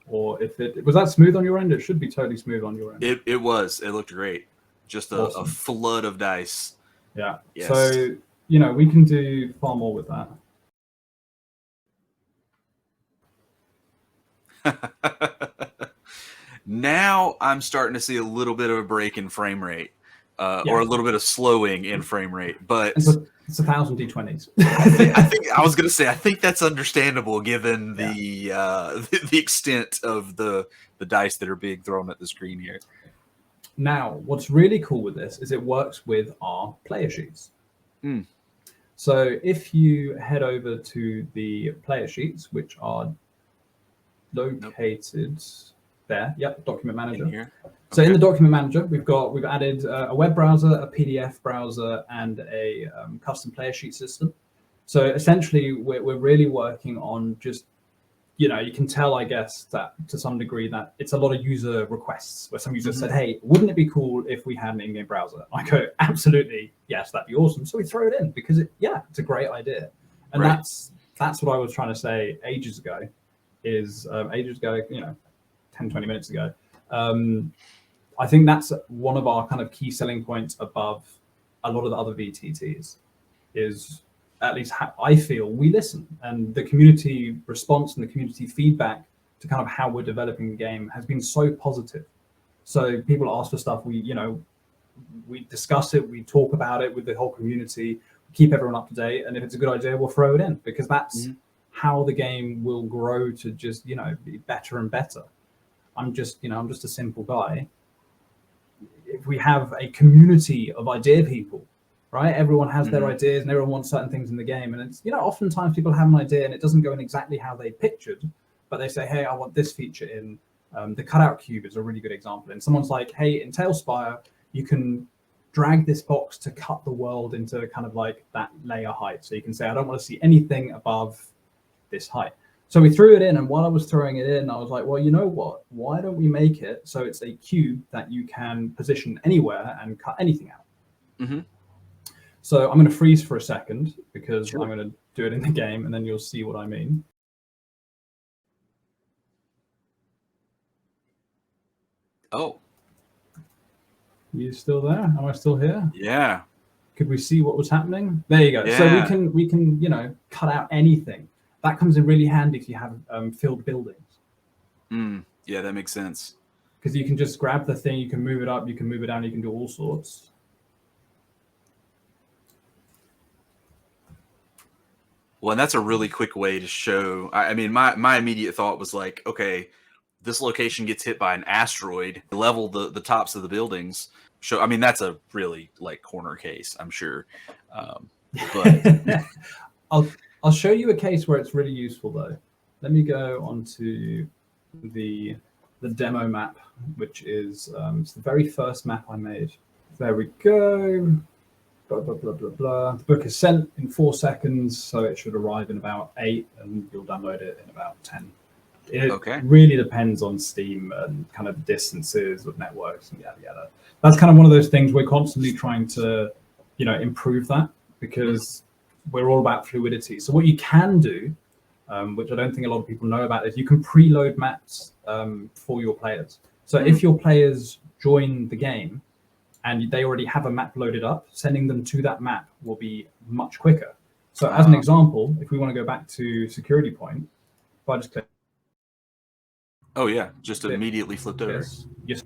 Speaker 2: or if it was that smooth on your end. It should be totally smooth on your end.
Speaker 1: It was. It looked great. Just a flood of dice.
Speaker 2: Yeah.
Speaker 1: Yes.
Speaker 2: So we can do far more with
Speaker 1: that. Now I'm starting to see a little bit of a break in frame rate, or a little bit of slowing in frame rate. But
Speaker 2: it's 1,000 d20s.
Speaker 1: I think I was going to say I think that's understandable given the extent of the dice that are being thrown at the screen here.
Speaker 2: Now, what's really cool with this is it works with our player sheets. So if you head over to the player sheets, which are located there, document manager.
Speaker 1: In here?
Speaker 2: So in the document manager, we've added a web browser, a PDF browser, and a custom player sheet system. So essentially, we're really working on just, you can tell, I guess, that to some degree that it's a lot of user requests where some users said, hey, wouldn't it be cool if we had an in-game browser? I go, absolutely, yes, that'd be awesome. So we throw it in because it's a great idea. And that's what I was trying to say ages ago, 10, 20 minutes ago. I think that's one of our kind of key selling points above a lot of the other VTTs is, at least I feel, we listen, and the community response and the community feedback to kind of how we're developing the game has been so positive. So people ask for stuff, we discuss it, we talk about it with the whole community, keep everyone up to date, and if it's a good idea, we'll throw it in because that's how the game will grow to just be better and better. I'm just a simple guy. If we have a community of idea people, right? Everyone has their ideas and everyone wants certain things in the game. And it's, oftentimes people have an idea and it doesn't go in exactly how they pictured, but they say, hey, I want this feature in. The Cutout Cube is a really good example. And someone's like, hey, in Tailspire, you can drag this box to cut the world into kind of like that layer height. So you can say, I don't want to see anything above this height. So we threw it in, and while I was throwing it in, I was like, well, you know what? Why don't we make it so it's a cube that you can position anywhere and cut anything out? So I'm going to freeze for a second because I'm going to do it in the game, and then you'll see what I mean.
Speaker 1: Oh.
Speaker 2: You still there? Am I still here?
Speaker 1: Yeah.
Speaker 2: Could we see what was happening? There you go. Yeah. So we can cut out anything. That comes in really handy if you have filled buildings.
Speaker 1: Yeah, that makes sense.
Speaker 2: Because you can just grab the thing, you can move it up, you can move it down, you can do all sorts.
Speaker 1: Well, and that's a really quick way to show. I mean, my immediate thought was like, okay, this location gets hit by an asteroid, level the tops of the buildings. I mean, that's a really like corner case, I'm sure. But
Speaker 2: I'll show you a case where it's really useful though. Let me go onto the demo map, which is it's the very first map I made. There we go. Blah, blah, blah, blah, blah. The book is sent in 4 seconds, so it should arrive in about 8, and you'll download it in about 10. It really depends on Steam and kind of distances with networks and yada yada. That's kind of one of those things we're constantly trying to, improve that, because we're all about fluidity. So what you can do, which I don't think a lot of people know about, is you can preload maps for your players. So if your players join the game and they already have a map loaded up, sending them to that map will be much quicker. So as an example, if we want to go back to Security Point, if I just click.
Speaker 1: Oh yeah, just immediately flipped over.
Speaker 2: Yes.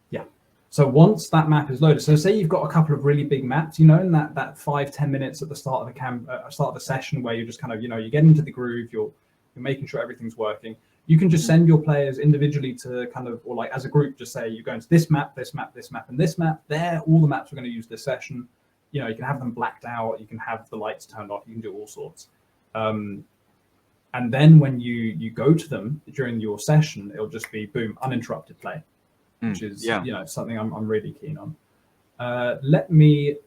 Speaker 2: Yeah. So once that map is loaded, so say you've got a couple of really big maps, in that 5-10 minutes at the start of the session where you're just kind of, you get into the groove, you're making sure everything's working. You can just send your players individually to kind of, or like as a group, just say you're going to this map, this map, this map, and this map. There, all the maps we're going to use this session. You can have them blacked out. You can have the lights turned off. You can do all sorts. And then when you go to them during your session, it'll just be boom, uninterrupted play, which is something I'm really keen on. Let me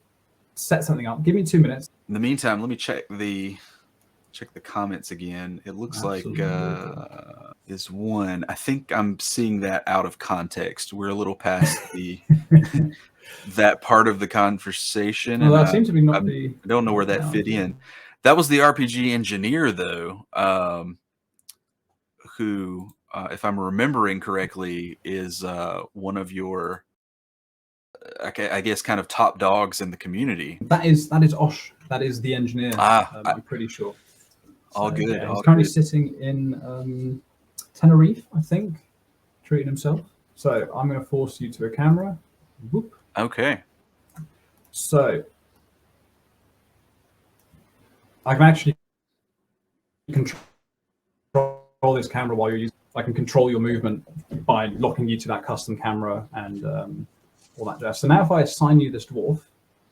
Speaker 2: set something up. Give me 2 minutes.
Speaker 1: In the meantime, let me check the comments again. It looks like is one. I think I'm seeing that out of context. We're a little past the that part of the conversation.
Speaker 2: Well,
Speaker 1: and
Speaker 2: that seems to be
Speaker 1: I don't know where that fit in. That was the RPG engineer, though, who, if I'm remembering correctly, is one of your, I guess, kind of top dogs in the community.
Speaker 2: That is Osh. That is the engineer. I'm pretty sure.
Speaker 1: All good.
Speaker 2: Yeah, he's currently sitting in Tenerife, I think, treating himself. So I'm going to force you to a camera. Whoop.
Speaker 1: Okay.
Speaker 2: So I can actually control this camera while you're using. I can control your movement by locking you to that custom camera and all that jazz. So now if I assign you this dwarf,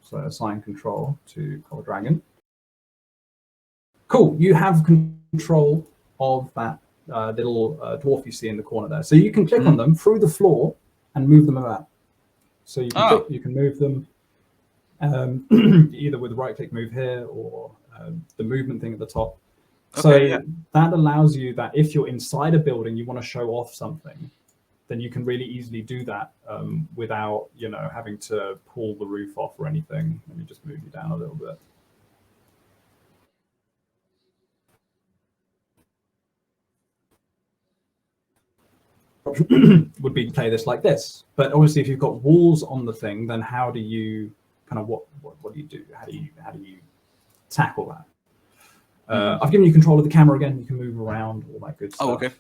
Speaker 2: so assign control to Color Dragon. Cool, you have control of that little dwarf you see in the corner there. So you can click on them through the floor and move them about. So you can click, you can move them either with right-click move here or the movement thing at the top. So that allows you that if you're inside a building, you want to show off something, then you can really easily do that without, having to pull the roof off or anything. Let me just move you down a little bit. Would be to play this like this, but obviously if you've got walls on the thing, then how do you kind of what do you do? How do you tackle that? I've given you control of the camera again. You can move around, all that good stuff.
Speaker 1: Oh, okay.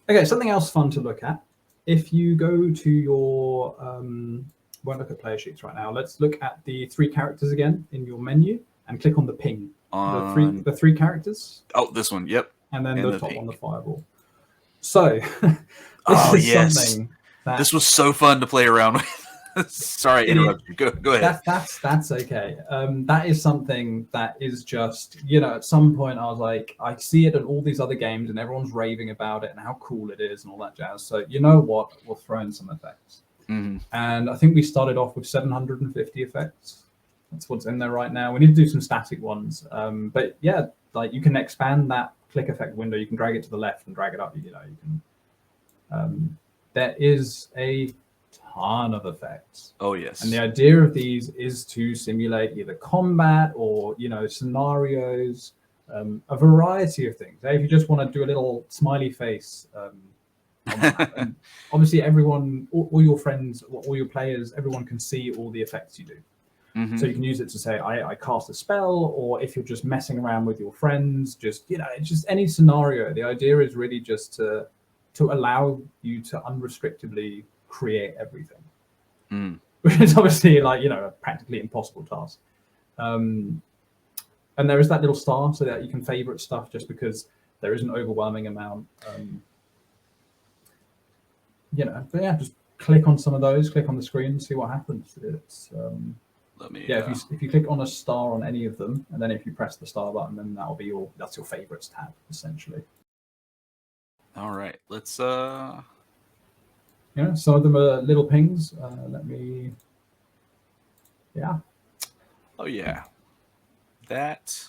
Speaker 2: Okay, something else fun to look at. If you go to your won't look at player sheets right now. Let's look at the 3 characters again in your menu and click on the ping. The three characters.
Speaker 1: Oh, this one. Yep.
Speaker 2: And then the top one, the fireball. So this is something that
Speaker 1: this was so fun to play around with. Sorry, interrupt you. Go ahead.
Speaker 2: That's okay. That is something that is just, at some point I was like, I see it in all these other games and everyone's raving about it and how cool it is and all that jazz. So you know what? We'll throw in some effects. And I think we started off with 750 effects. That's what's in there right now. We need to do some static ones. But yeah, like you can expand that click effect window. You can drag it to the left and drag it up. You can. There is a ton of effects.
Speaker 1: Oh yes.
Speaker 2: And the idea of these is to simulate either combat or scenarios, a variety of things. If you just want to do a little smiley face. And obviously, everyone, all your friends, all your players, everyone can see all the effects you do. So you can use it to say, I cast a spell, or if you're just messing around with your friends, just any scenario. The idea is really just to allow you to unrestrictedly create everything, which is obviously a practically impossible task. And there is that little star so that you can favorite stuff just because there is an overwhelming amount. But yeah, just click on some of those, click on the screen and see what happens. It's if you click on a star on any of them, and then if you press the star button, then that's your favorites tab essentially.
Speaker 1: All right, let's
Speaker 2: some of them are little pings.
Speaker 1: Oh yeah, that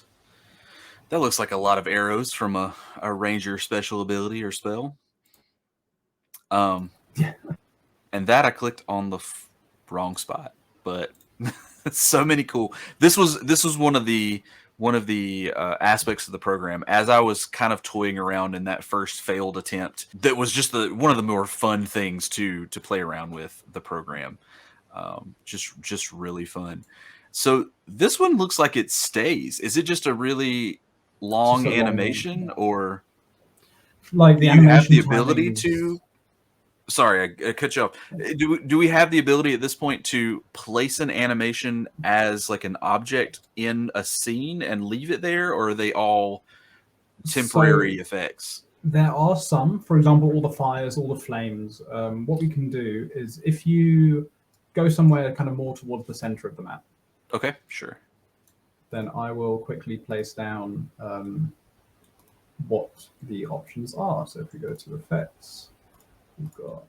Speaker 1: looks like a lot of arrows from a ranger special ability or spell. And that I clicked on the wrong spot, but so many cool. This was one of the aspects of the program as I was kind of toying around in that first failed attempt. That was just one of the more fun things to play around with the program. Just really fun. So this one looks like it stays. Is it just a really long animation, or
Speaker 2: like the
Speaker 1: animation? You have the
Speaker 2: timings...
Speaker 1: ability to. Sorry, I cut you off. Do we have the ability at this point to place an animation as like an object in a scene and leave it there, or are they all temporary effects?
Speaker 2: There are some, for example, all the fires, all the flames. What we can do is if you go somewhere kind of more towards the center of the map.
Speaker 1: Okay, sure.
Speaker 2: Then I will quickly place down what the options are. So if we go to effects, we've got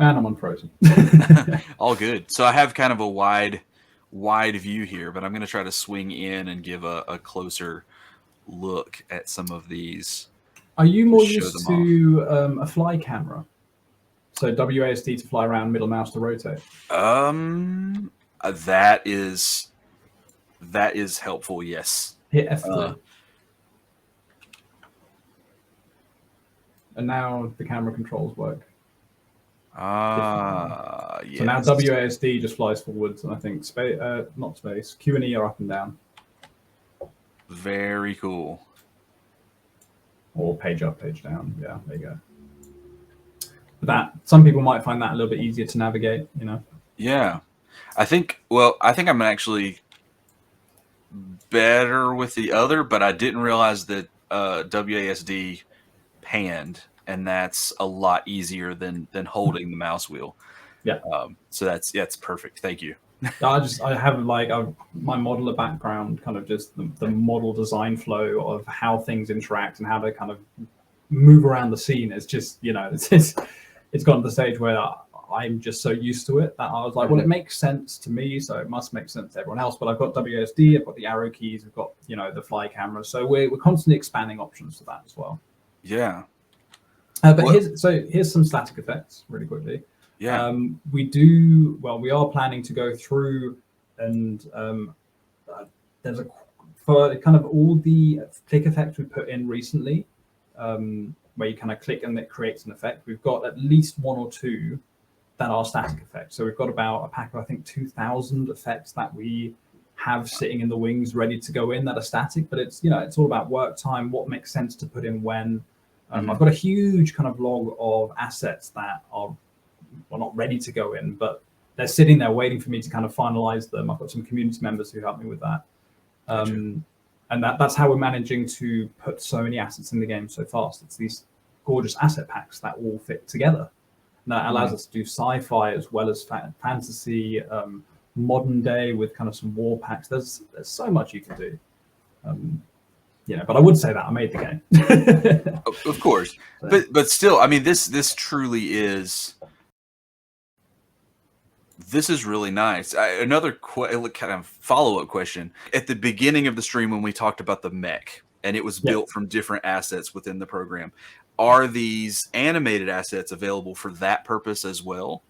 Speaker 2: and I'm unfrozen.
Speaker 1: All good. So I have kind of a wide view here, but I'm going to try to swing in and give a closer look at some of these.
Speaker 2: Are you more used to a fly camera? So WASD to fly around, middle mouse to rotate.
Speaker 1: That is helpful. Yes.
Speaker 2: Hit F3. And now the camera controls work.
Speaker 1: Yes.
Speaker 2: So now WASD just flies forwards, and I think not space, Q and E are up and down.
Speaker 1: Very cool.
Speaker 2: Or page up, page down. Yeah, there you go. But some people might find that a little bit easier to navigate,
Speaker 1: Yeah. I think I'm actually better with the other, but I didn't realize that WASD panned, and that's a lot easier than holding the mouse wheel.
Speaker 2: Yeah.
Speaker 1: So that's perfect. Thank you.
Speaker 2: I have my modeler background, kind of just the model design flow of how things interact and how they kind of move around the scene. It's just, it's gotten to the stage where I'm just so used to it that I was like, well, it makes sense to me, so it must make sense to everyone else. But I've got WASD, I've got the arrow keys, I've got, the fly camera. So we're constantly expanding options to that as well.
Speaker 1: Yeah.
Speaker 2: Here's some static effects really quickly.
Speaker 1: Yeah.
Speaker 2: We are planning to go through and there's for kind of all the click effects we put in recently, where you kind of click and it creates an effect. We've got at least one or two that are static effects. So we've got about a pack of, I think, 2,000 effects that we have sitting in the wings ready to go in that are static, but it's all about work time, what makes sense to put in when. I've got a huge kind of log of assets that are not ready to go in, but they're sitting there waiting for me to kind of finalize them. I've got some community members who help me with that. And that's how we're managing to put so many assets in the game so fast. It's these gorgeous asset packs that all fit together. And that allows us to do sci-fi as well as fantasy, modern day with kind of some war packs. There's so much you can do. But I would say that I made the game.
Speaker 1: Of course. But still, I mean, this truly is... This is really nice. Another kind of follow-up question. At the beginning of the stream when we talked about the mech, and it was built from different assets within the program, are these animated assets available for that purpose as well?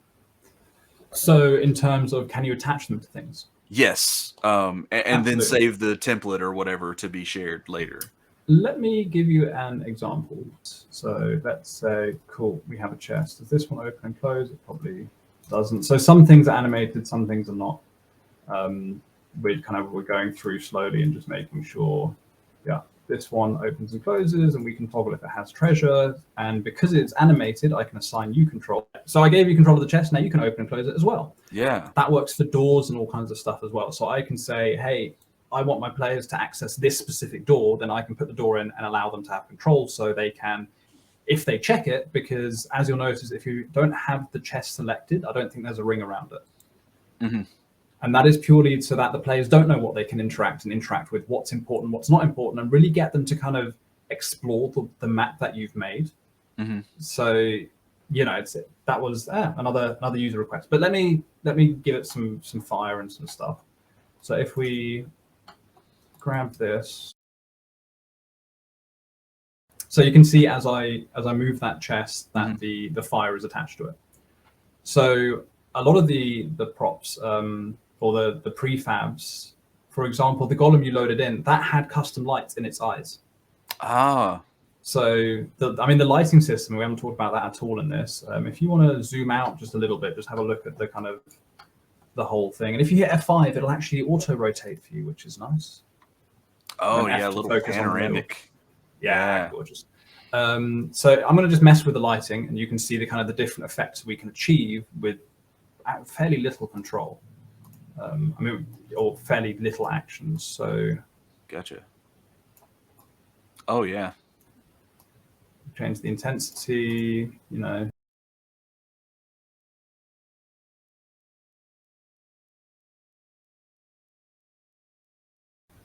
Speaker 2: So in terms of, can you attach them to things?
Speaker 1: Yes. And then save the template or whatever to be shared later.
Speaker 2: Let me give you an example. So let's say, cool, we have a chest. Does this one open and close? It probably doesn't. So some things are animated, some things are not. We're going through slowly and just making sure, yeah, this one opens and closes, and we can toggle if it has treasure. And because it's animated, I can assign you control. So I gave you control of the chest. Now you can open and close it as well.
Speaker 1: Yeah.
Speaker 2: That works for doors and all kinds of stuff as well. So I can say, hey, I want my players to access this specific door. Then I can put the door in and allow them to have control, so they can, if they check it, because as you'll notice, if you don't have the chest selected, I don't think there's a ring around it.
Speaker 1: Mm-hmm.
Speaker 2: And that is purely so that the players don't know what they can interact with, what's important, what's not important, and really get them to kind of explore the map that you've made.
Speaker 1: Mm-hmm.
Speaker 2: So, you know, that was another user request. But let me give it some fire and some stuff. So if we grab this, so you can see as I move that chest that mm-hmm. the fire is attached to it. So a lot of the props or the prefabs, for example, the golem you loaded in, that had custom lights in its eyes.
Speaker 1: Ah.
Speaker 2: So the lighting system, we haven't talked about that at all in this. If you want to zoom out just a little bit, just have a look at the kind of the whole thing. And if you hit F5, it'll actually auto rotate for you, which is nice.
Speaker 1: Oh yeah, a little panoramic.
Speaker 2: Yeah, gorgeous. So I'm going to just mess with the lighting, and you can see the kind of the different effects we can achieve with fairly little control. Or fairly little actions. So,
Speaker 1: gotcha. Oh yeah.
Speaker 2: Change the intensity. You know.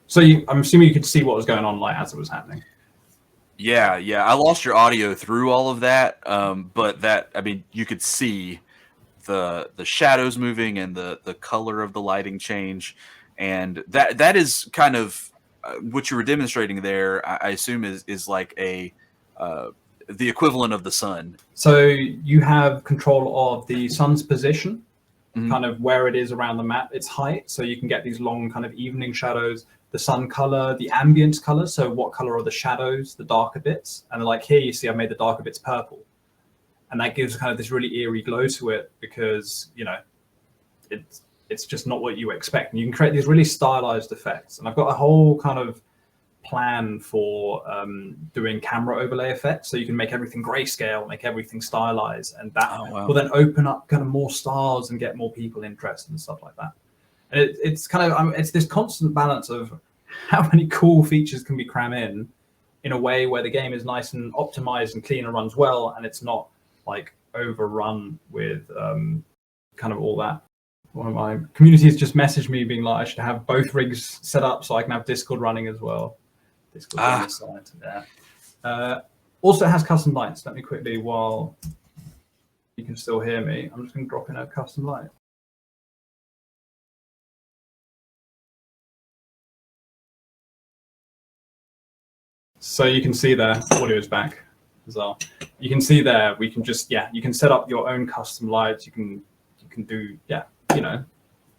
Speaker 2: So I'm assuming you could see what was going on, like as it was happening.
Speaker 1: Yeah. I lost your audio through all of that, but you could see the shadows moving and the color of the lighting change, and that is kind of what you were demonstrating there. I assume is like the equivalent of the sun.
Speaker 2: So you have control of the sun's position,
Speaker 1: mm-hmm.
Speaker 2: kind of where it is around the map, its height, so you can get these long kind of evening shadows, the sun color, the ambient color, so what color are the shadows, the darker bits, and like here you see I made the darker bits purple. And that gives kind of this really eerie glow to it because, you know, it's just not what you expect. And you can create these really stylized effects. And I've got a whole kind of plan for doing camera overlay effects. So you can make everything grayscale, make everything stylized. And that will then open up kind of more stars and get more people interested and stuff like that. And it's kind of, it's this constant balance of how many cool features can we cram in a way where the game is nice and optimized and clean and runs well. And it's not like overrun with kind of all that. One of my communities just messaged me being like, I should have both rigs set up so I can have Discord running as well. Discord on the side there. Also, it has custom lights. Let me quickly, while you can still hear me, I'm just going to drop in a custom light. So you can see there, audio is back as well. You can see there, we can just, you can set up your own custom lights. You can do, you know,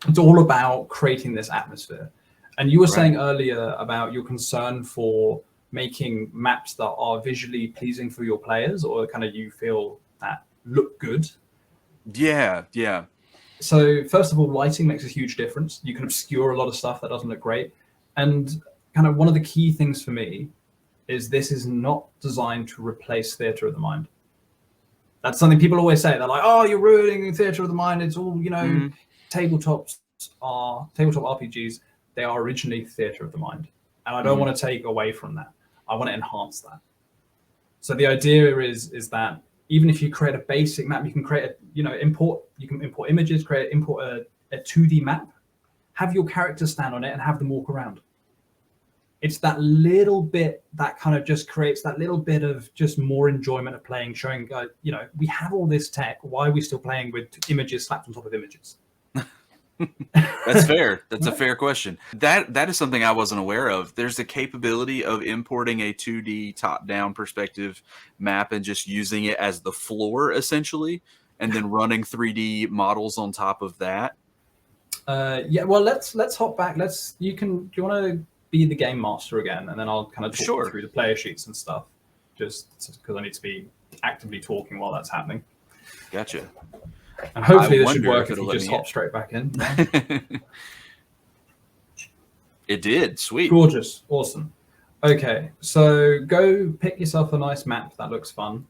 Speaker 2: it's all about creating this atmosphere. And you were saying earlier about your concern for making maps that are visually pleasing for your players, or kind of you feel that look good.
Speaker 1: Yeah.
Speaker 2: So first of all, lighting makes a huge difference. You can obscure a lot of stuff that doesn't look great. And kind of one of the key things for me is this is not designed to replace theater of the mind. That's something people always say. They're like, oh, you're ruining theater of the mind. It's all, you know, tabletop RPGs. They are originally theater of the mind. And I don't want to take away from that. I want to enhance that. So the idea is that even if you create a basic map, you can create import images, import a 2D map, have your characters stand on it and have them walk around. It's that little bit that kind of just creates that little bit of just more enjoyment of playing, showing, you know, we have all this tech. Why are we still playing with images slapped on top of images?
Speaker 1: That's fair. That's a fair question. That is something I wasn't aware of. There's the capability of importing a 2D top-down perspective map and just using it as the floor, essentially, and then running 3D models on top of that.
Speaker 2: Well, let's hop back. Do you want to be the game master again, and then I'll kind of talk you through the player sheets and stuff, just because I need to be actively talking while that's happening.
Speaker 1: Gotcha.
Speaker 2: And hopefully this should work if you just hop straight back in.
Speaker 1: It did. Sweet.
Speaker 2: Gorgeous. Awesome. Okay, so go pick yourself a nice map that looks fun.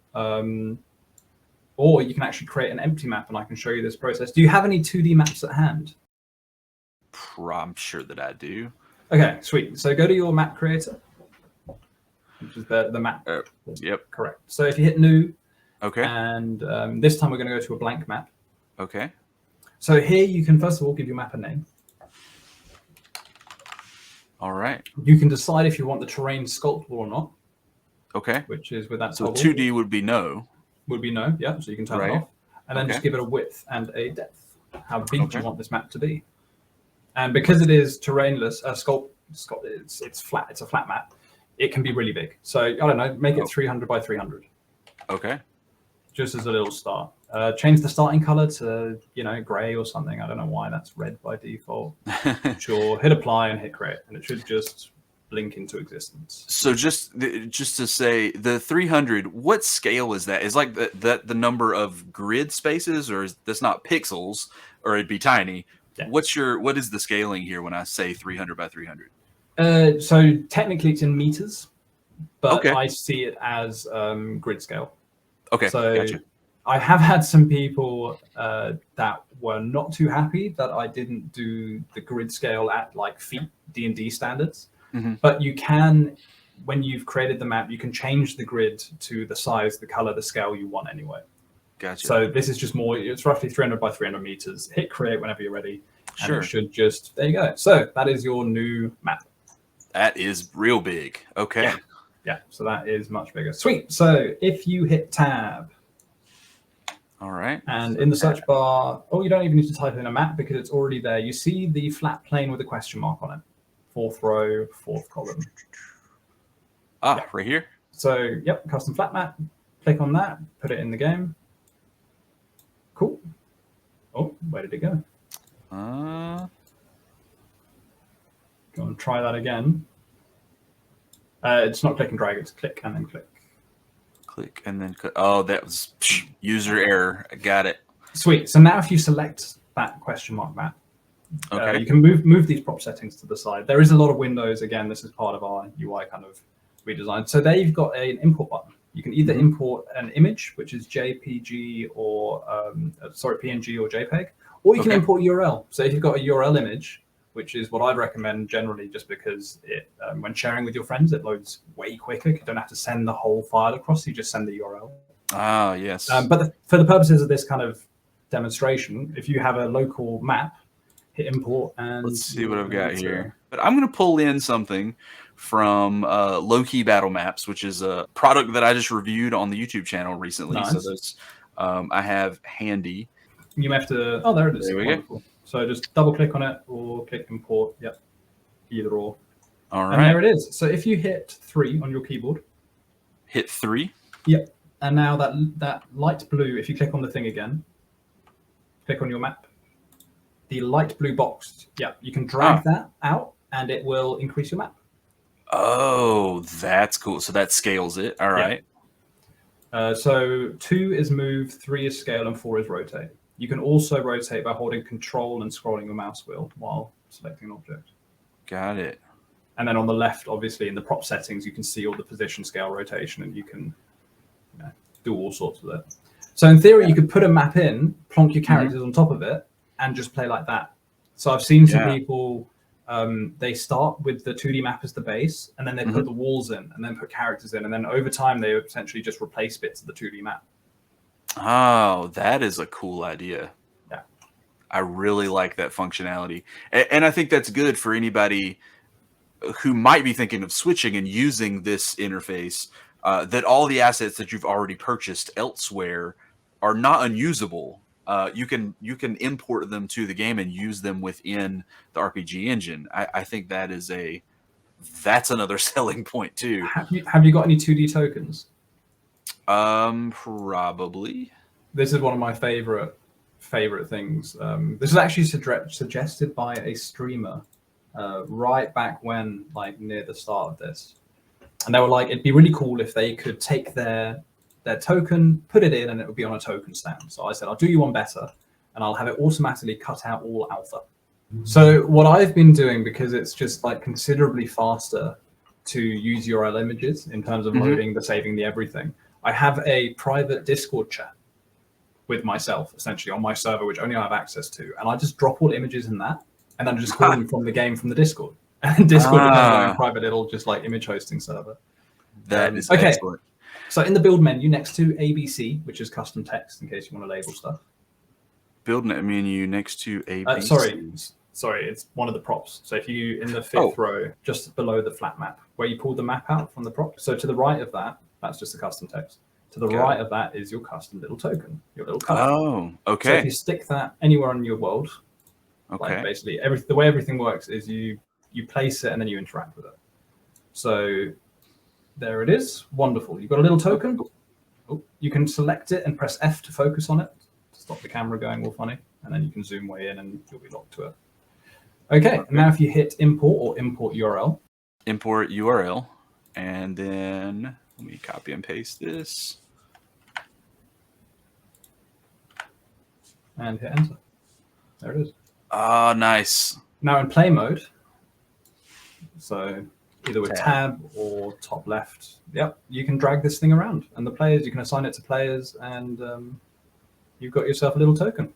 Speaker 2: Or you can actually create an empty map and I can show you this process. Do you have any 2D maps at hand?
Speaker 1: I'm sure that I do.
Speaker 2: Okay, sweet. So go to your map creator, which is the map.
Speaker 1: Yep.
Speaker 2: Correct. So if you hit new,
Speaker 1: okay,
Speaker 2: and this time we're going to go to a blank map.
Speaker 1: Okay.
Speaker 2: So here you can first of all give your map a name.
Speaker 1: All right.
Speaker 2: You can decide if you want the terrain sculptable or not.
Speaker 1: Okay.
Speaker 2: Which is with that.
Speaker 1: So 2D would be no.
Speaker 2: Would be no, yeah. So you can turn it off, and then just give it a width and a depth. How big do you want this map to be? And because it is terrainless, it's flat. It's a flat map. It can be really big. So I don't know, make it 300 by 300.
Speaker 1: Okay.
Speaker 2: Just as a little start. Change the starting color to gray or something. I don't know why that's red by default. Sure. Hit apply and hit create, and it should just blink into existence.
Speaker 1: So just to say, the 300, what scale is that? Is like the number of grid spaces, or is that's not pixels, or it'd be tiny? Yeah. What is the scaling here when I say 300 by 300?
Speaker 2: So technically it's in meters, but
Speaker 1: okay.
Speaker 2: I see it as grid scale.
Speaker 1: Okay,
Speaker 2: so
Speaker 1: gotcha.
Speaker 2: I have had some people that were not too happy that I didn't do the grid scale at like feet D&D standards.
Speaker 1: Mm-hmm.
Speaker 2: But you can, when you've created the map, you can change the grid to the size, the color, the scale you want anyway.
Speaker 1: Gotcha.
Speaker 2: So this is just more, it's roughly 300 by 300 meters. Hit create whenever you're ready.
Speaker 1: Sure.
Speaker 2: And it should just, there you go. So that is your new map.
Speaker 1: That is real big. Okay.
Speaker 2: Yeah, so that is much bigger. Sweet. So if you hit tab.
Speaker 1: All right.
Speaker 2: And in the search bar, you don't even need to type in a map because it's already there. You see the flat plane with a question mark on it. 4th row, 4th column.
Speaker 1: Right here.
Speaker 2: So, yep, custom flat map. Click on that, put it in the game. Cool. Oh, where did it go? Go and try that again. It's not click and drag, it's click and then click.
Speaker 1: Click and then click. Oh, that was user error. I got it.
Speaker 2: Sweet. So now if you select that question mark map,
Speaker 1: okay.
Speaker 2: You can move these prop settings to the side. There is a lot of windows. Again, this is part of our UI kind of redesign. So there you've got an import button. You can either import an image, which is JPG or PNG or JPEG, or you can import URL. So if you've got a URL image, which is what I'd recommend generally, just because it when sharing with your friends, it loads way quicker. You don't have to send the whole file across. You just send the URL.
Speaker 1: Ah, yes.
Speaker 2: But for the purposes of this kind of demonstration, if you have a local map, hit import and
Speaker 1: let's see what I've got here. But I'm going to pull in something from Loke Battlemaps, which is a product that I just reviewed on the YouTube channel recently.
Speaker 2: Nice.
Speaker 1: So that's I have handy.
Speaker 2: You may have to. Oh, there it is.
Speaker 1: There we
Speaker 2: Wonderful. Go. So just double click on it or click import. Yep, either or.
Speaker 1: All right.
Speaker 2: And there it is. So if you hit 3 on your keyboard.
Speaker 1: Hit 3.
Speaker 2: Yep. And now that light blue. If you click on the thing again, click on your map. The light blue box, you can drag that out and it will increase your map.
Speaker 1: Oh, that's cool. So that scales it. All right.
Speaker 2: So 2 is move, 3 is scale, and 4 is rotate. You can also rotate by holding control and scrolling your mouse wheel while selecting an object.
Speaker 1: Got it.
Speaker 2: And then on the left, obviously, in the prop settings, you can see all the position, scale, rotation, and you can do all sorts with it. So in theory, you could put a map in, plonk your characters on top of it, and just play like that. So I've seen some people, they start with the 2D map as the base, and then they put the walls in, and then put characters in, and then over time they essentially just replace bits of the 2D map.
Speaker 1: Oh, that is a cool idea.
Speaker 2: Yeah,
Speaker 1: I really like that functionality, and I think that's good for anybody who might be thinking of switching and using this interface. That all the assets that you've already purchased elsewhere are not unusable. You can import them to the game and use them within the RPG engine. I think that's another selling point too.
Speaker 2: Have you got any 2D tokens?
Speaker 1: Probably.
Speaker 2: This is one of my favorite things. This is actually suggested by a streamer right back when, like, near the start of this, and they were like, it'd be really cool if they could take their token, put it in, and it would be on a token stand. So I said, I'll do you one better, and I'll have it automatically cut out all alpha. So what I've been doing, because it's just like considerably faster to use URL images in terms of loading, the saving, the everything, I have a private Discord chat with myself essentially on my server, which only I have access to. And I just drop all the images in that and then just call them from the game from the Discord. And Discord becomes my own private little just like image hosting server.
Speaker 1: That is
Speaker 2: okay.
Speaker 1: excellent.
Speaker 2: So in the build menu next to ABC, which is custom text in case you want to label stuff.
Speaker 1: Build menu next to ABC.
Speaker 2: Sorry, it's one of the props. So if you, in the fifth row, just below the flat map, where you pull the map out from the prop. So to the right of that, that's just the custom text. To the right of that is your custom little token, your little color.
Speaker 1: Oh, okay.
Speaker 2: So if you stick that anywhere on your world,
Speaker 1: okay.
Speaker 2: like basically the way everything works is you place it and then you interact with it. So there it is. Wonderful. You've got a little token. Oh, you can select it and press F to focus on it to stop the camera going all funny. And then you can zoom way in and you'll be locked to it. Okay, now if you hit import or import URL.
Speaker 1: Import URL, and then let me copy and paste this.
Speaker 2: And hit enter. There it is.
Speaker 1: Ah, nice.
Speaker 2: Now in play mode, so either with tab or top left, yep, you can drag this thing around. And the players, you can assign it to players, and you've got yourself a little token.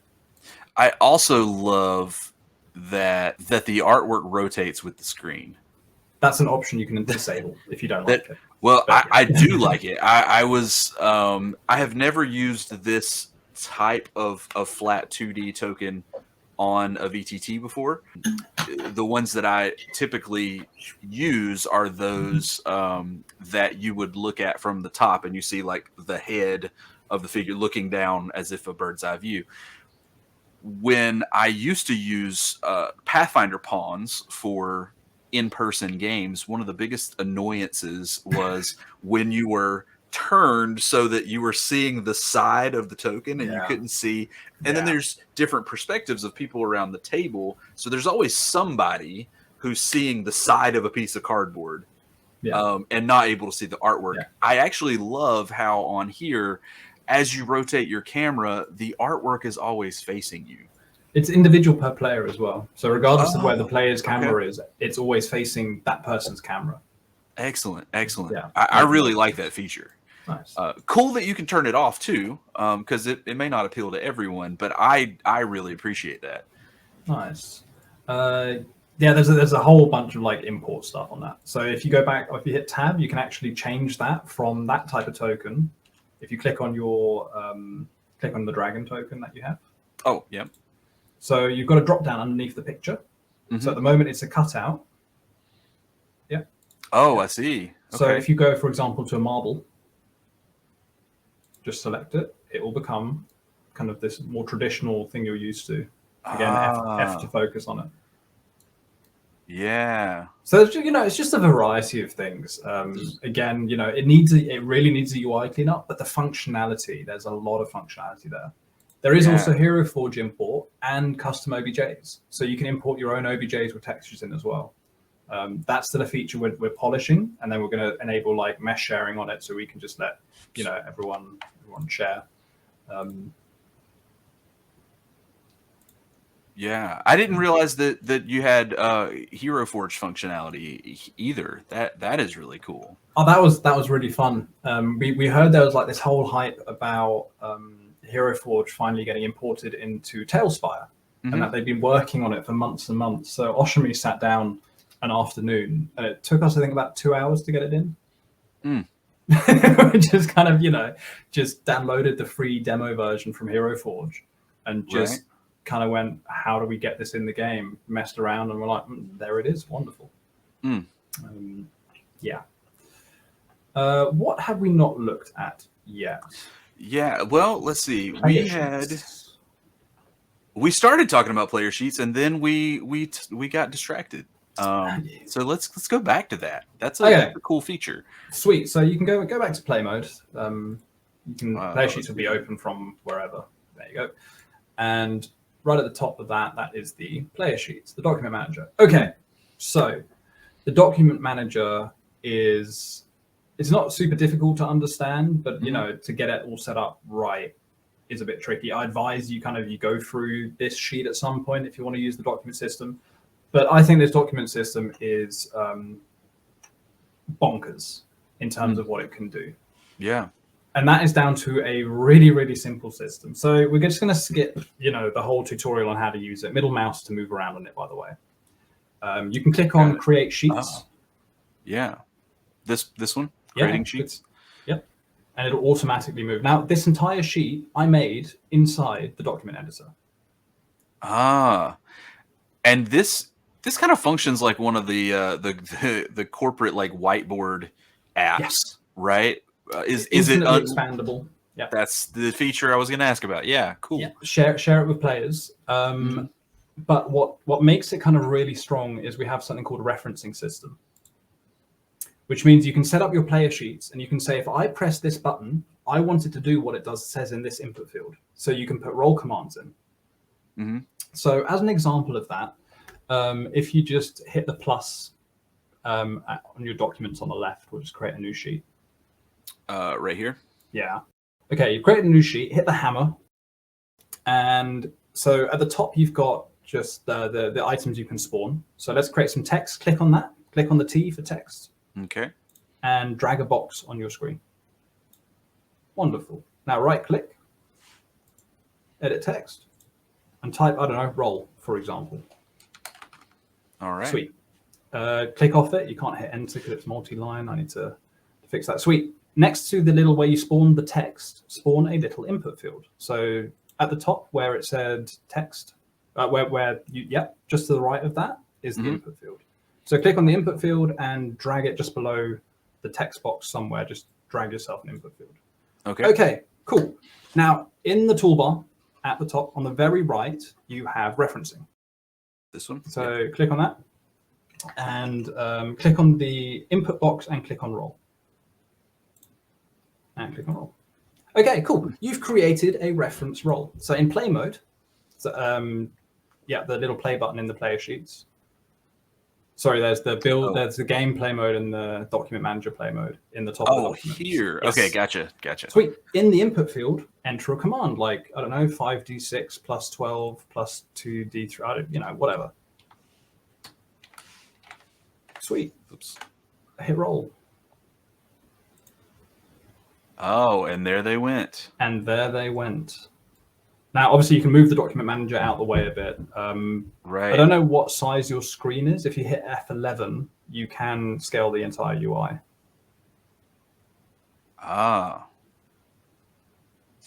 Speaker 1: I also love that the artwork rotates with the screen.
Speaker 2: That's an option you can disable if you don't like it.
Speaker 1: Well, I do like it. I have never used this type of flat 2D token on a VTT before. The ones that I typically use are those that you would look at from the top and you see like the head of the figure looking down as if a bird's eye view. When I used to use Pathfinder Pawns for in-person games, one of the biggest annoyances was when you were turned so that you were seeing the side of the token and you couldn't see. And then there's different perspectives of people around the table. So there's always somebody who's seeing the side of a piece of cardboard and not able to see the artwork. Yeah. I actually love how on here, as you rotate your camera, the artwork is always facing you. It's individual per player as well. So regardless of where the player's camera is, it's always facing that person's camera. Excellent. Excellent. Yeah. I really like that feature. Nice. Cool that you can turn it off too, because it may not appeal to everyone, but I really appreciate that. Nice. Yeah, there's a whole bunch of like import stuff on that. So if you go back, or if you hit tab, you can actually change that from that type of token. If you click on your click on the dragon token that you have. Oh, yeah. So you've got a drop down underneath the picture. Mm-hmm. So at the moment it's a cutout. Yeah. Oh, I see. Okay. So if you go, for example, to a marble, just select it. It will become kind of this more traditional thing you're used to. Again, F to focus on it. Yeah. So it's just a variety of things. Again, it really needs a UI cleanup, but the functionality, there's a lot of functionality there. There is also HeroForge Import and custom OBJs. So you can import your own OBJs with textures in as well. That's still a feature we're polishing, and then we're going to enable like mesh sharing on it, so we can just let everyone share. Yeah, I didn't realize that you had HeroForge functionality either. That is really cool. Oh, that was really fun. We heard there was like this whole hype about HeroForge finally getting imported into Tailspire, and that they've been working on it for months and months. So Oshimi sat down an afternoon, and it took us, I think, about 2 hours to get it in. We just kind of, just downloaded the free demo version from HeroForge and just kind of went, how do we get this in the game? Messed around, and we're like, there it is, wonderful. Yeah. What have we not looked at yet? Yeah, well, let's see. We started talking about player sheets, and then we got distracted. So let's go back to that. That's a cool feature. Sweet. So you can go back to play mode. You can player sheets will be open from wherever. There you go. And right at the top of that is the player sheets, the document manager. Okay, so the document manager it's not super difficult to understand, but to get it all set up right,
Speaker 2: is a bit tricky. I advise you you go through this sheet at some point if you want to use the document system. But I think this document system is bonkers in terms of what it can do.
Speaker 1: Yeah.
Speaker 2: And that is down to a really, really simple system. So we're just going to skip, the whole tutorial on how to use it. Middle mouse to move around on it, by the way. You can click on Create Sheets.
Speaker 1: Yeah. This one? Creating sheets?
Speaker 2: Yep. And it'll automatically move. Now, this entire sheet I made inside the document editor.
Speaker 1: And this kind of functions like one of the corporate like whiteboard apps, right? Is it
Speaker 2: expandable? Yeah,
Speaker 1: that's the feature I was going to ask about. Yeah, cool.
Speaker 2: Yeah. Share it with players. But what makes it kind of really strong is we have something called a referencing system, which means you can set up your player sheets and you can say, if I press this button, I want it to do what it says in this input field. So you can put role commands in. So as an example of that, if you just hit the plus on your documents on the left, we'll just create a new sheet.
Speaker 1: Right here?
Speaker 2: Yeah. Okay, you've created a new sheet, hit the hammer. And so at the top, you've got just the items you can spawn. So let's create some text. Click on that. Click on the T for text.
Speaker 1: Okay.
Speaker 2: And drag a box on your screen. Wonderful. Now right click, edit text, and type, I don't know, role, for example.
Speaker 1: All right.
Speaker 2: Sweet. Click off it. You can't hit enter because it's multi-line. I need to fix that. Sweet. Next to the little where you spawn the text, spawn a little input field. So at the top where it said text, just to the right of that is the input field. So click on the input field and drag it just below the text box somewhere. Just drag yourself an input field. Okay, cool. Now in the toolbar at the top on the very right, you have referencing.
Speaker 1: This one?
Speaker 2: So click on that and click on the input box and click on role. And click on role. Okay, cool. You've created a reference role. So in play mode, the little play button in the player sheets. Sorry, there's the build, there's the game play mode and the document manager play mode in the top of the document.
Speaker 1: Here. Yes. Okay, gotcha.
Speaker 2: Sweet. In the input field, enter a command like, I don't know, 5d6 plus 12 plus 2d3, whatever. Sweet. Oops. Hit roll.
Speaker 1: Oh, and there they went.
Speaker 2: And there they went. Now, obviously, you can move the document manager out of the way a bit.
Speaker 1: Right.
Speaker 2: I don't know what size your screen is. If you hit F11, you can scale the entire UI.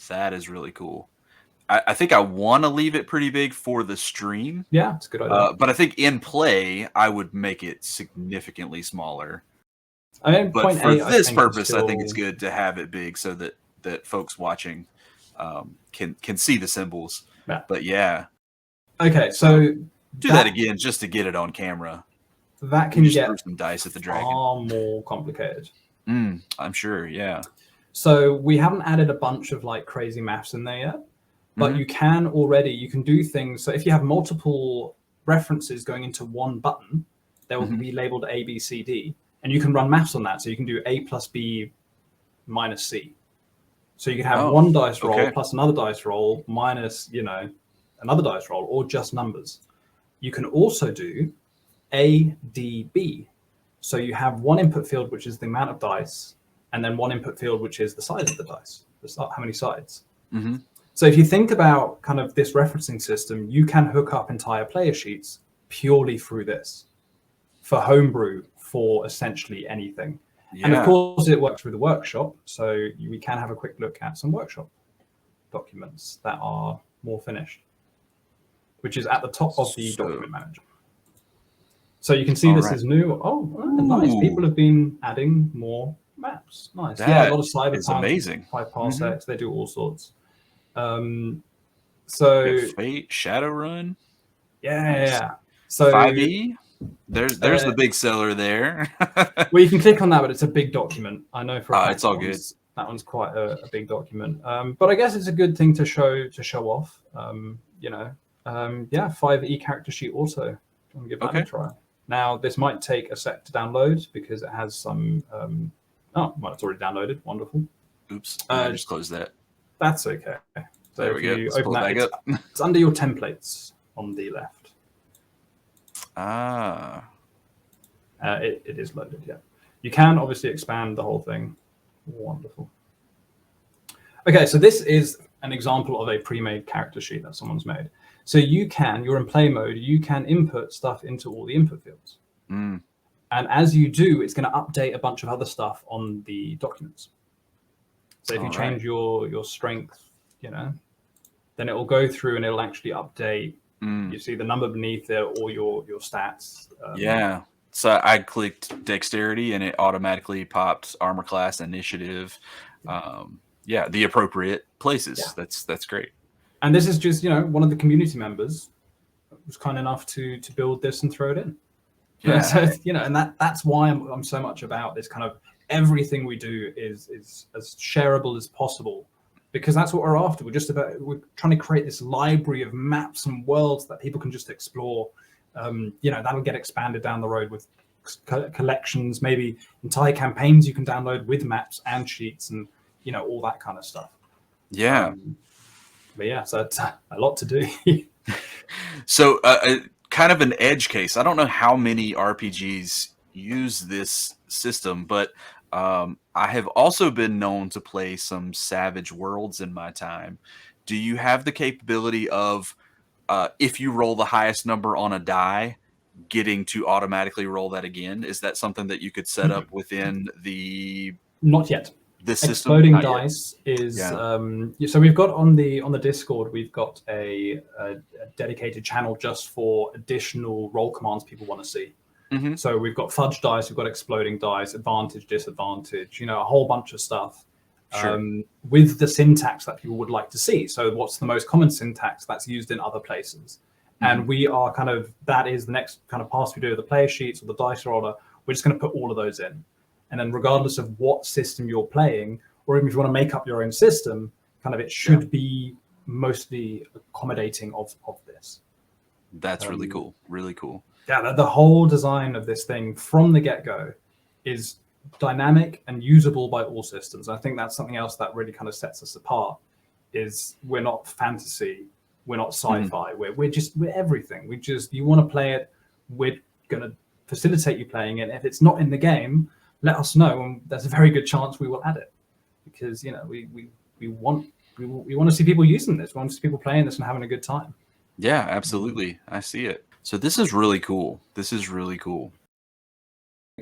Speaker 1: That is really cool. I think I want to leave it pretty big for the stream.
Speaker 2: Yeah, it's a good idea.
Speaker 1: But I think in play, I would make it significantly smaller.
Speaker 2: I mean,
Speaker 1: but for this purpose, I think it's good to have it big so that folks watching can see the symbols.
Speaker 2: Yeah.
Speaker 1: But yeah.
Speaker 2: Okay, so
Speaker 1: do that again just to get it on camera.
Speaker 2: That can get
Speaker 1: some dice at the dragon.
Speaker 2: Far more complicated.
Speaker 1: I'm sure, yeah.
Speaker 2: So we haven't added a bunch of like crazy maths in there yet, but you can do things. So if you have multiple references going into one button, they will be labeled A, B, C, D. And you can run maths on that. So you can do A plus B minus C. So you can have one dice roll plus another dice roll minus, another dice roll, or just numbers. You can also do A, D, B. So you have one input field, which is the amount of dice, and then one input field, which is the size of the dice. That's not how many sides. So if you think about kind of this referencing system, you can hook up entire player sheets purely through this for homebrew, for essentially anything. Yeah. And of course it works with the workshop. So we can have a quick look at some workshop documents that are more finished, which is at the top of the document manager. So you can see this is new. Oh, nice. People have been adding more maps. Nice. Yeah, a lot of cyber.
Speaker 1: It's amazing.
Speaker 2: 5 parsecs. They do all sorts.
Speaker 1: So Fate, Shadowrun.
Speaker 2: Yeah. So
Speaker 1: 5e. There's the big seller there.
Speaker 2: Well, you can click on that, but it's a big document. I know for a fact
Speaker 1: it's all good.
Speaker 2: That one's quite a big document. But I guess it's a good thing to show off. 5e character sheet also. I'm gonna give that a try. Now this might take a sec to download because it has some. It's already downloaded. Wonderful.
Speaker 1: Oops. I just closed that.
Speaker 2: That's okay. So
Speaker 1: there
Speaker 2: if
Speaker 1: we go.
Speaker 2: you
Speaker 1: Let's
Speaker 2: open
Speaker 1: pull
Speaker 2: that,
Speaker 1: it back up.
Speaker 2: it's under your templates on the left.
Speaker 1: Ah.
Speaker 2: It is loaded, yeah. You can obviously expand the whole thing. Wonderful. Okay, so this is an example of a pre-made character sheet that someone's made. So you're in play mode, you can input stuff into all the input fields.
Speaker 1: Mm.
Speaker 2: And as you do, it's going to update a bunch of other stuff on the documents. So if you change your strength, then it will go through and it'll actually update. You see the number beneath it or your stats.
Speaker 1: Yeah. So I clicked dexterity and it automatically popped armor class, initiative. The appropriate places.
Speaker 2: Yeah.
Speaker 1: That's great.
Speaker 2: And this is just, one of the community members was kind enough to build this and throw it in. Yeah. So, and that's why I'm so much about this kind of everything we do is as shareable as possible, because that's what we're after. We're trying to create this library of maps and worlds that people can just explore. That'll get expanded down the road with collections, maybe entire campaigns you can download with maps and sheets and, all that kind of stuff.
Speaker 1: Yeah.
Speaker 2: But yeah, so it's a lot to do.
Speaker 1: So kind of an edge case. I don't know how many RPGs use this system, but I have also been known to play some Savage Worlds in my time. Do you have the capability of, if you roll the highest number on a die, getting to automatically roll that again? Is that something that you could set up within the...
Speaker 2: Not yet.
Speaker 1: The system?
Speaker 2: Exploding dice is so we've got on the Discord, we've got a dedicated channel just for additional roll commands people want to see.
Speaker 1: Mm-hmm.
Speaker 2: So we've got fudge dice, we've got exploding dice, advantage, disadvantage, a whole bunch of stuff.
Speaker 1: Sure.
Speaker 2: With the syntax that people would like to see. So what's the most common syntax that's used in other places? Mm-hmm. And we are that is the next kind of pass we do, the player sheets or the dice roller. We're just going to put all of those in. And then regardless of what system you're playing, or even if you want to make up your own system, it should be mostly accommodating of this.
Speaker 1: That's really cool. Really cool.
Speaker 2: Yeah, the whole design of this thing from the get-go is dynamic and usable by all systems. I think that's something else that really kind of sets us apart, is we're not fantasy, we're not sci-fi, we're everything. You want to play it, we're going to facilitate you playing it. If it's not in the game, let us know, and there's a very good chance we will add it, because we want to see people using this. We want to see people playing this and having a good time.
Speaker 1: Yeah, absolutely. I see it. So this is really cool. The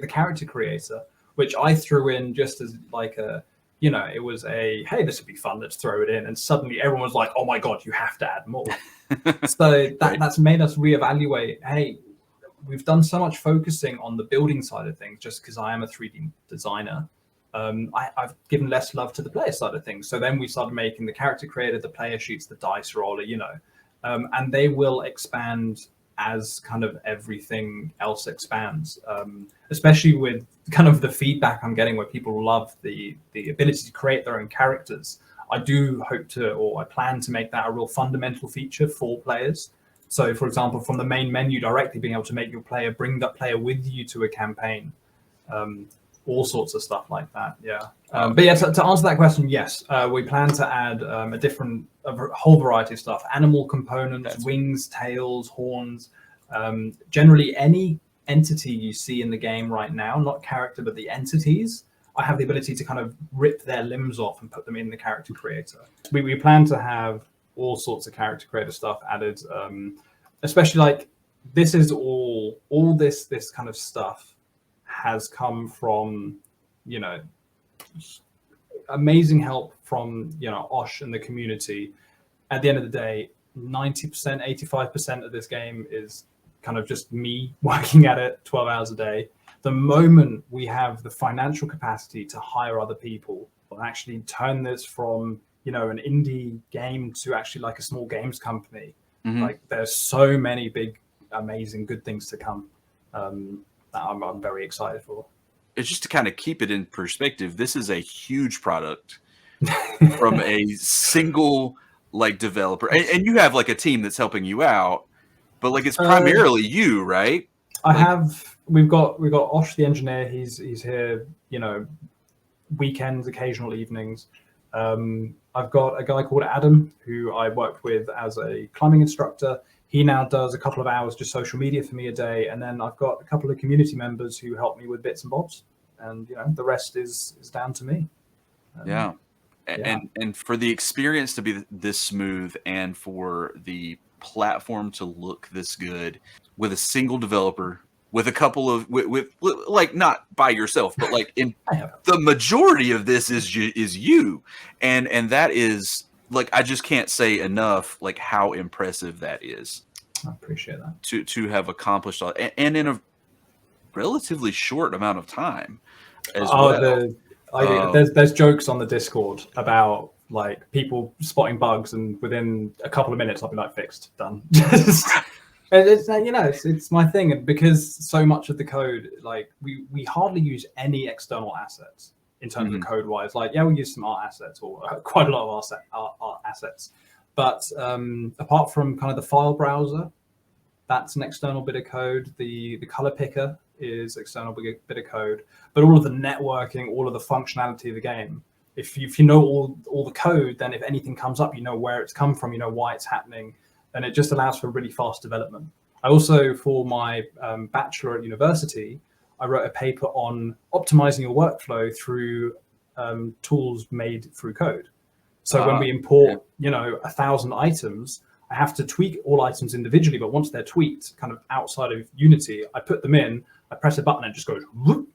Speaker 2: character creator, which I threw in just as it was hey, this would be fun, let's throw it in, and suddenly everyone was like, oh my god, you have to add more. So that's made us reevaluate. Hey, we've done so much focusing on the building side of things, just because I am a 3D designer. I've given less love to the player side of things. So then we started making the character creator, the player sheets, the dice roller, and they will expand as kind of everything else expands, especially with kind of the feedback I'm getting where people love the ability to create their own characters. I do hope to, or I plan to make that a real fundamental feature for players. So, for example, from the main menu directly being able to make your player, bring that player with you to a campaign, all sorts of stuff like that. Yeah. But yeah, to answer that question, yes, we plan to add a whole variety of stuff: animal components, wings, tails, horns. Generally, any entity you see in the game right now, not character, but the entities, I have the ability to kind of rip their limbs off and put them in the character creator. We plan to have all sorts of character creator stuff added, especially this is all this kind of stuff has come from amazing help from Osh and the community. At the end of the day, 90%, 85% of this game is kind of just me working at it 12 hours a day. The moment we have the financial capacity to hire other people and actually turn this from an indie game to actually a small games company, there's so many big, amazing, good things to come that I'm very excited for.
Speaker 1: It's just to kind of keep it in perspective. This is a huge product from a single developer, and you have a team that's helping you out, but it's primarily you, right?
Speaker 2: We've got Osh the engineer. He's here, weekends, occasional evenings. I've got a guy called Adam who I worked with as a climbing instructor. He now does a couple of hours just social media for me a day, and then I've got a couple of community members who help me with bits and bobs, and the rest is down to me.
Speaker 1: Yeah. And for the experience to be this smooth and for the platform to look this good with a single developer, with a couple of with like not by yourself, but like in the majority of this is you, and that is like I just can't say enough like how impressive that is.
Speaker 2: I appreciate that
Speaker 1: to have accomplished all, and in a relatively short amount of time as well.
Speaker 2: There's jokes on the Discord about like people spotting bugs, and within a couple of minutes I'll be like, fixed, done. It's my thing, and because so much of the code, like we hardly use any external assets in terms of code wise. Like we use some art assets, or quite a lot of art assets, but apart from kind of the file browser, that's an external bit of code. The color picker is external bit of code, but all of the networking, all of the functionality of the game, if you know all the code, then if anything comes up, you know where it's come from, you know why it's happening, and it just allows for really fast development. I also, for my bachelor at university, I wrote a paper on optimizing your workflow through tools made through code. So when we import 1,000 items, I have to tweak all items individually, but once they're tweaked kind of outside of Unity, I put them in, I press a button, and it just goes whoop,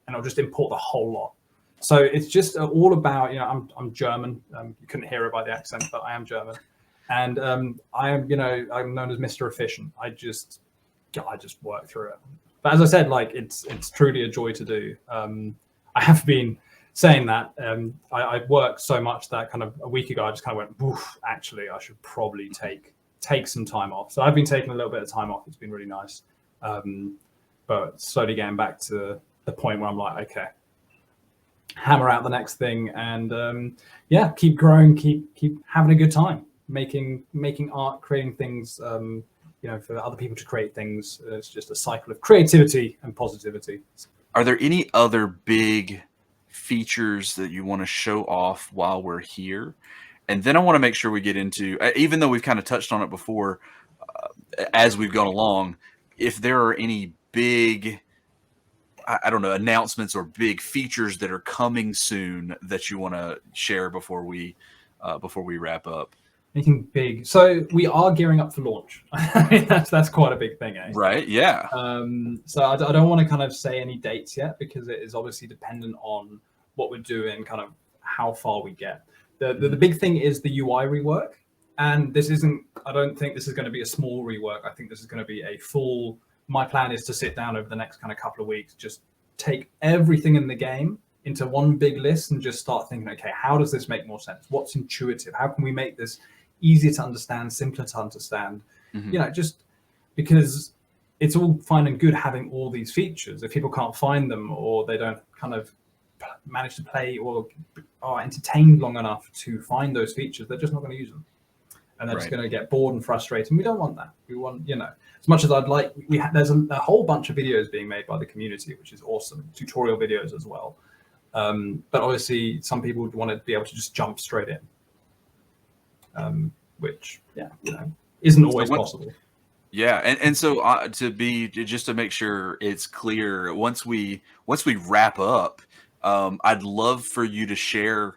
Speaker 2: and I'll just import the whole lot. So it's just all about, I'm German. You couldn't hear it by the accent, but I am German. And I am, I'm known as Mr. Efficient. I just work through it. But as I said, like it's truly a joy to do. I have been saying that I worked so much that kind of a week ago I just kind of went, oof, actually I should probably take some time off. So I've been taking a little bit of time off. It's been really nice, but slowly getting back to the point where I'm like, okay, hammer out the next thing, and keep growing, keep having a good time, making art, creating things, for other people to create things. It's just a cycle of creativity and positivity.
Speaker 1: Are there any other big features that you want to show off while we're here? And then I want to make sure we get into, even though we've kind of touched on it before, as we've gone along, if there are any big, I don't know, announcements or big features that are coming soon that you want to share before we wrap up.
Speaker 2: Anything big? So we are gearing up for launch. that's quite a big thing, eh?
Speaker 1: Right. Yeah.
Speaker 2: So I don't want to kind of say any dates yet, because it is obviously dependent on what we're doing, kind of how far we get. The big thing is the UI rework, and I don't think this is going to be a small rework. I think this is going to be a full. My plan is to sit down over the next kind of couple of weeks, just take everything in the game into one big list and just start thinking, okay, how does this make more sense? What's intuitive? How can we make this easier to understand, simpler to understand? Just because it's all fine and good having all these features. If people can't find them, or they don't kind of manage to play or are entertained long enough to find those features, they're just not going to use them. And they're just going to get bored and frustrated. And we don't want that. We want, as much as I'd like, there's a whole bunch of videos being made by the community, which is awesome. Tutorial videos as well. But obviously, some people would want to be able to just jump straight in, which, isn't always possible.
Speaker 1: Yeah, and so just to make sure it's clear, once we wrap up, I'd love for you to share.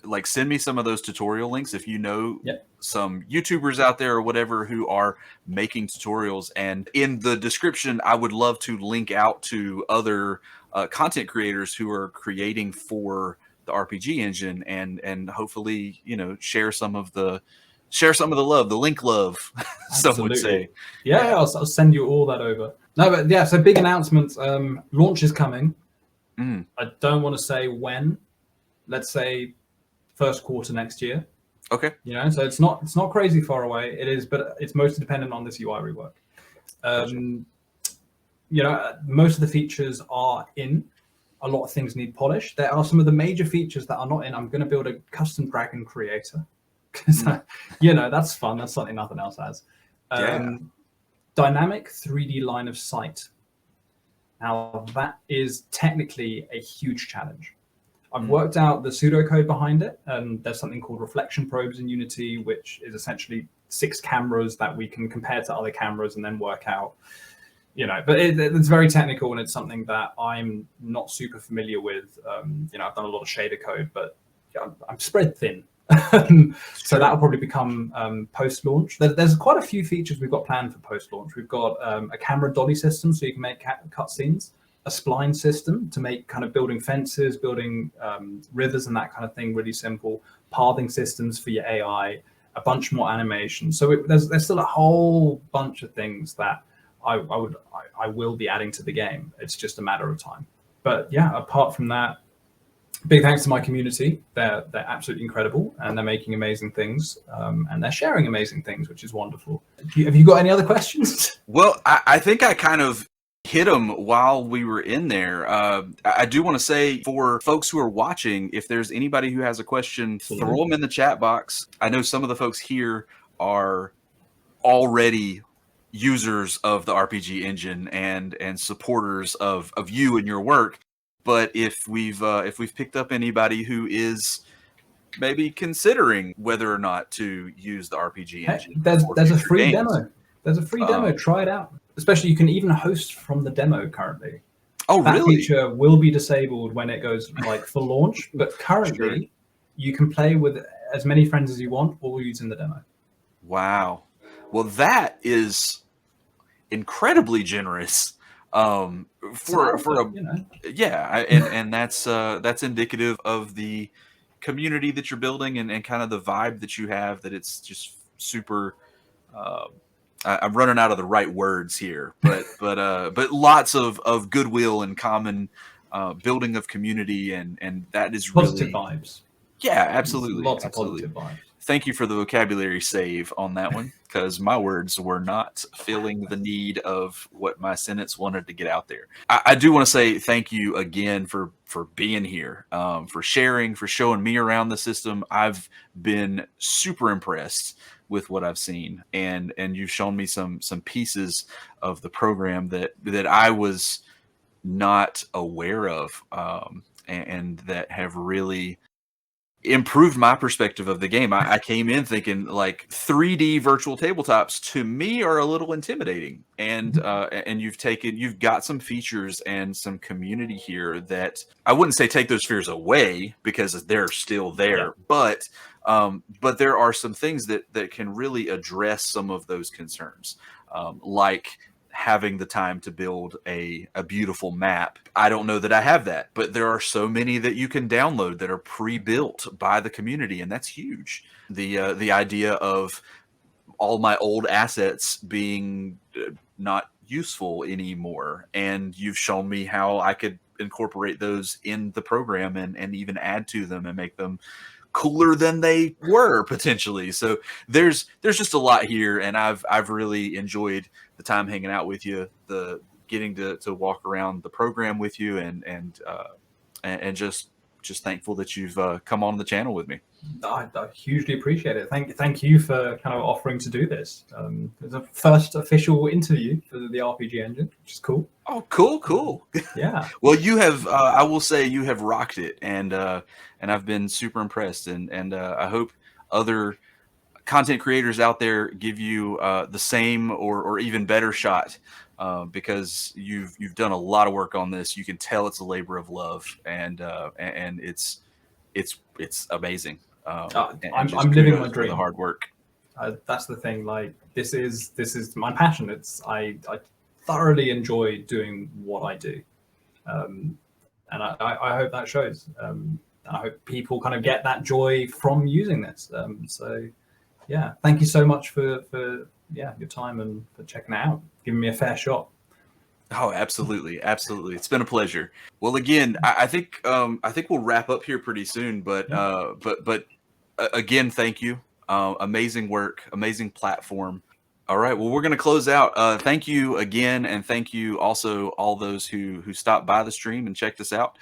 Speaker 1: Like, send me some of those tutorial links if you know some YouTubers out there or whatever who are making tutorials. And in the description, I would love to link out to other content creators who are creating for the RPG engine, and hopefully, share some of the love, the link love, some would say.
Speaker 2: Yeah, I'll send you all that over. No, but yeah, so big announcements. Launch is coming. I don't want to say when. Let's say first quarter next year.
Speaker 1: Okay.
Speaker 2: So it's not crazy far away. It is, but it's mostly dependent on this UI rework. Most of the features are in. A lot of things need polish. There are some of the major features that are not in. I'm going to build a custom dragon creator, because that's fun. That's something nothing else has. Dynamic 3D line of sight. Now that is technically a huge challenge. I've worked out the pseudocode behind it, and there's something called reflection probes in Unity, which is essentially 6 cameras that we can compare to other cameras and then work out, but it's very technical, and it's something that I'm not super familiar with. I've done a lot of shader code, but I'm spread thin. So that'll probably become post-launch. There's quite a few features we've got planned for post-launch. We've got a camera dolly system, so you can make cutscenes, a spline system to make kind of building fences, building rivers and that kind of thing really simple, pathing systems for your AI, a bunch more animation. So there's still a whole bunch of things that I will be adding to the game. It's just a matter of time. But yeah, apart from that, big thanks to my community. They're absolutely incredible, and they're making amazing things, and they're sharing amazing things, which is wonderful. Have you got any other questions?
Speaker 1: Well, I think I kind of hit them while we were in there. I do want to say, for folks who are watching, if there's anybody who has a question, throw them in the chat box. I know some of the folks here are already users of the RPG engine and supporters of you and your work. But if we've picked up anybody who is maybe considering whether or not to use the RPG engine,
Speaker 2: there's a free demo. There's a free demo. Try it out. Especially, you can even host from the demo currently.
Speaker 1: Oh,
Speaker 2: that
Speaker 1: really?
Speaker 2: That feature will be disabled when it goes for launch. But currently, you can play with as many friends as you want, all using the demo.
Speaker 1: Wow. Well, that is incredibly generous. And that's indicative of the community that you're building and kind of the vibe that you have, that it's just super I'm running out of the right words here, but lots of goodwill and common building of community, and that is
Speaker 2: positive
Speaker 1: really
Speaker 2: vibes.
Speaker 1: Yeah, absolutely.
Speaker 2: Lots of positive vibes.
Speaker 1: Thank you for the vocabulary save on that one, because my words were not filling the need of what my sentence wanted to get out there. I do want to say thank you again for being here, for sharing, for showing me around the system. I've been super impressed with what I've seen, and you've shown me some pieces of the program that I was not aware of, and that have really improved my perspective of the game. I came in thinking like 3D virtual tabletops to me are a little intimidating, and you've got some features and some community here that I wouldn't say take those fears away, because they're still there, but there are some things that can really address some of those concerns, like having the time to build a beautiful map. I don't know that I have that, but there are so many that you can download that are pre-built by the community, and that's huge. The idea of all my old assets being not useful anymore, and you've shown me how I could incorporate those in the program and even add to them and make them cooler than they were potentially. So there's just a lot here, and I've really enjoyed the time hanging out with you, the getting to walk around the program with you, and just thankful that you've come on the channel with me.
Speaker 2: I hugely appreciate it. Thank you for kind of offering to do this. It's a first official interview for the RPG engine, which is cool.
Speaker 1: Oh, cool.
Speaker 2: Yeah.
Speaker 1: Well, you have, I will say, you have rocked it, and I've been super impressed, and I hope other content creators out there give you the same or even better shot, because you've done a lot of work on this. You can tell it's a labor of love, and it's amazing.
Speaker 2: I'm living my dream.
Speaker 1: The hard work.
Speaker 2: That's the thing. Like, this is my passion. I thoroughly enjoy doing what I do, and I hope that shows. I hope people kind of get that joy from using this. So yeah, thank you so much for your time and for checking it out, giving me a fair shot.
Speaker 1: Oh, absolutely. It's been a pleasure. Well, again, I think we'll wrap up here pretty soon, but again, thank you. Amazing work, amazing platform. All right, well, we're going to close out. Thank you again, and thank you also all those who stopped by the stream and checked us out.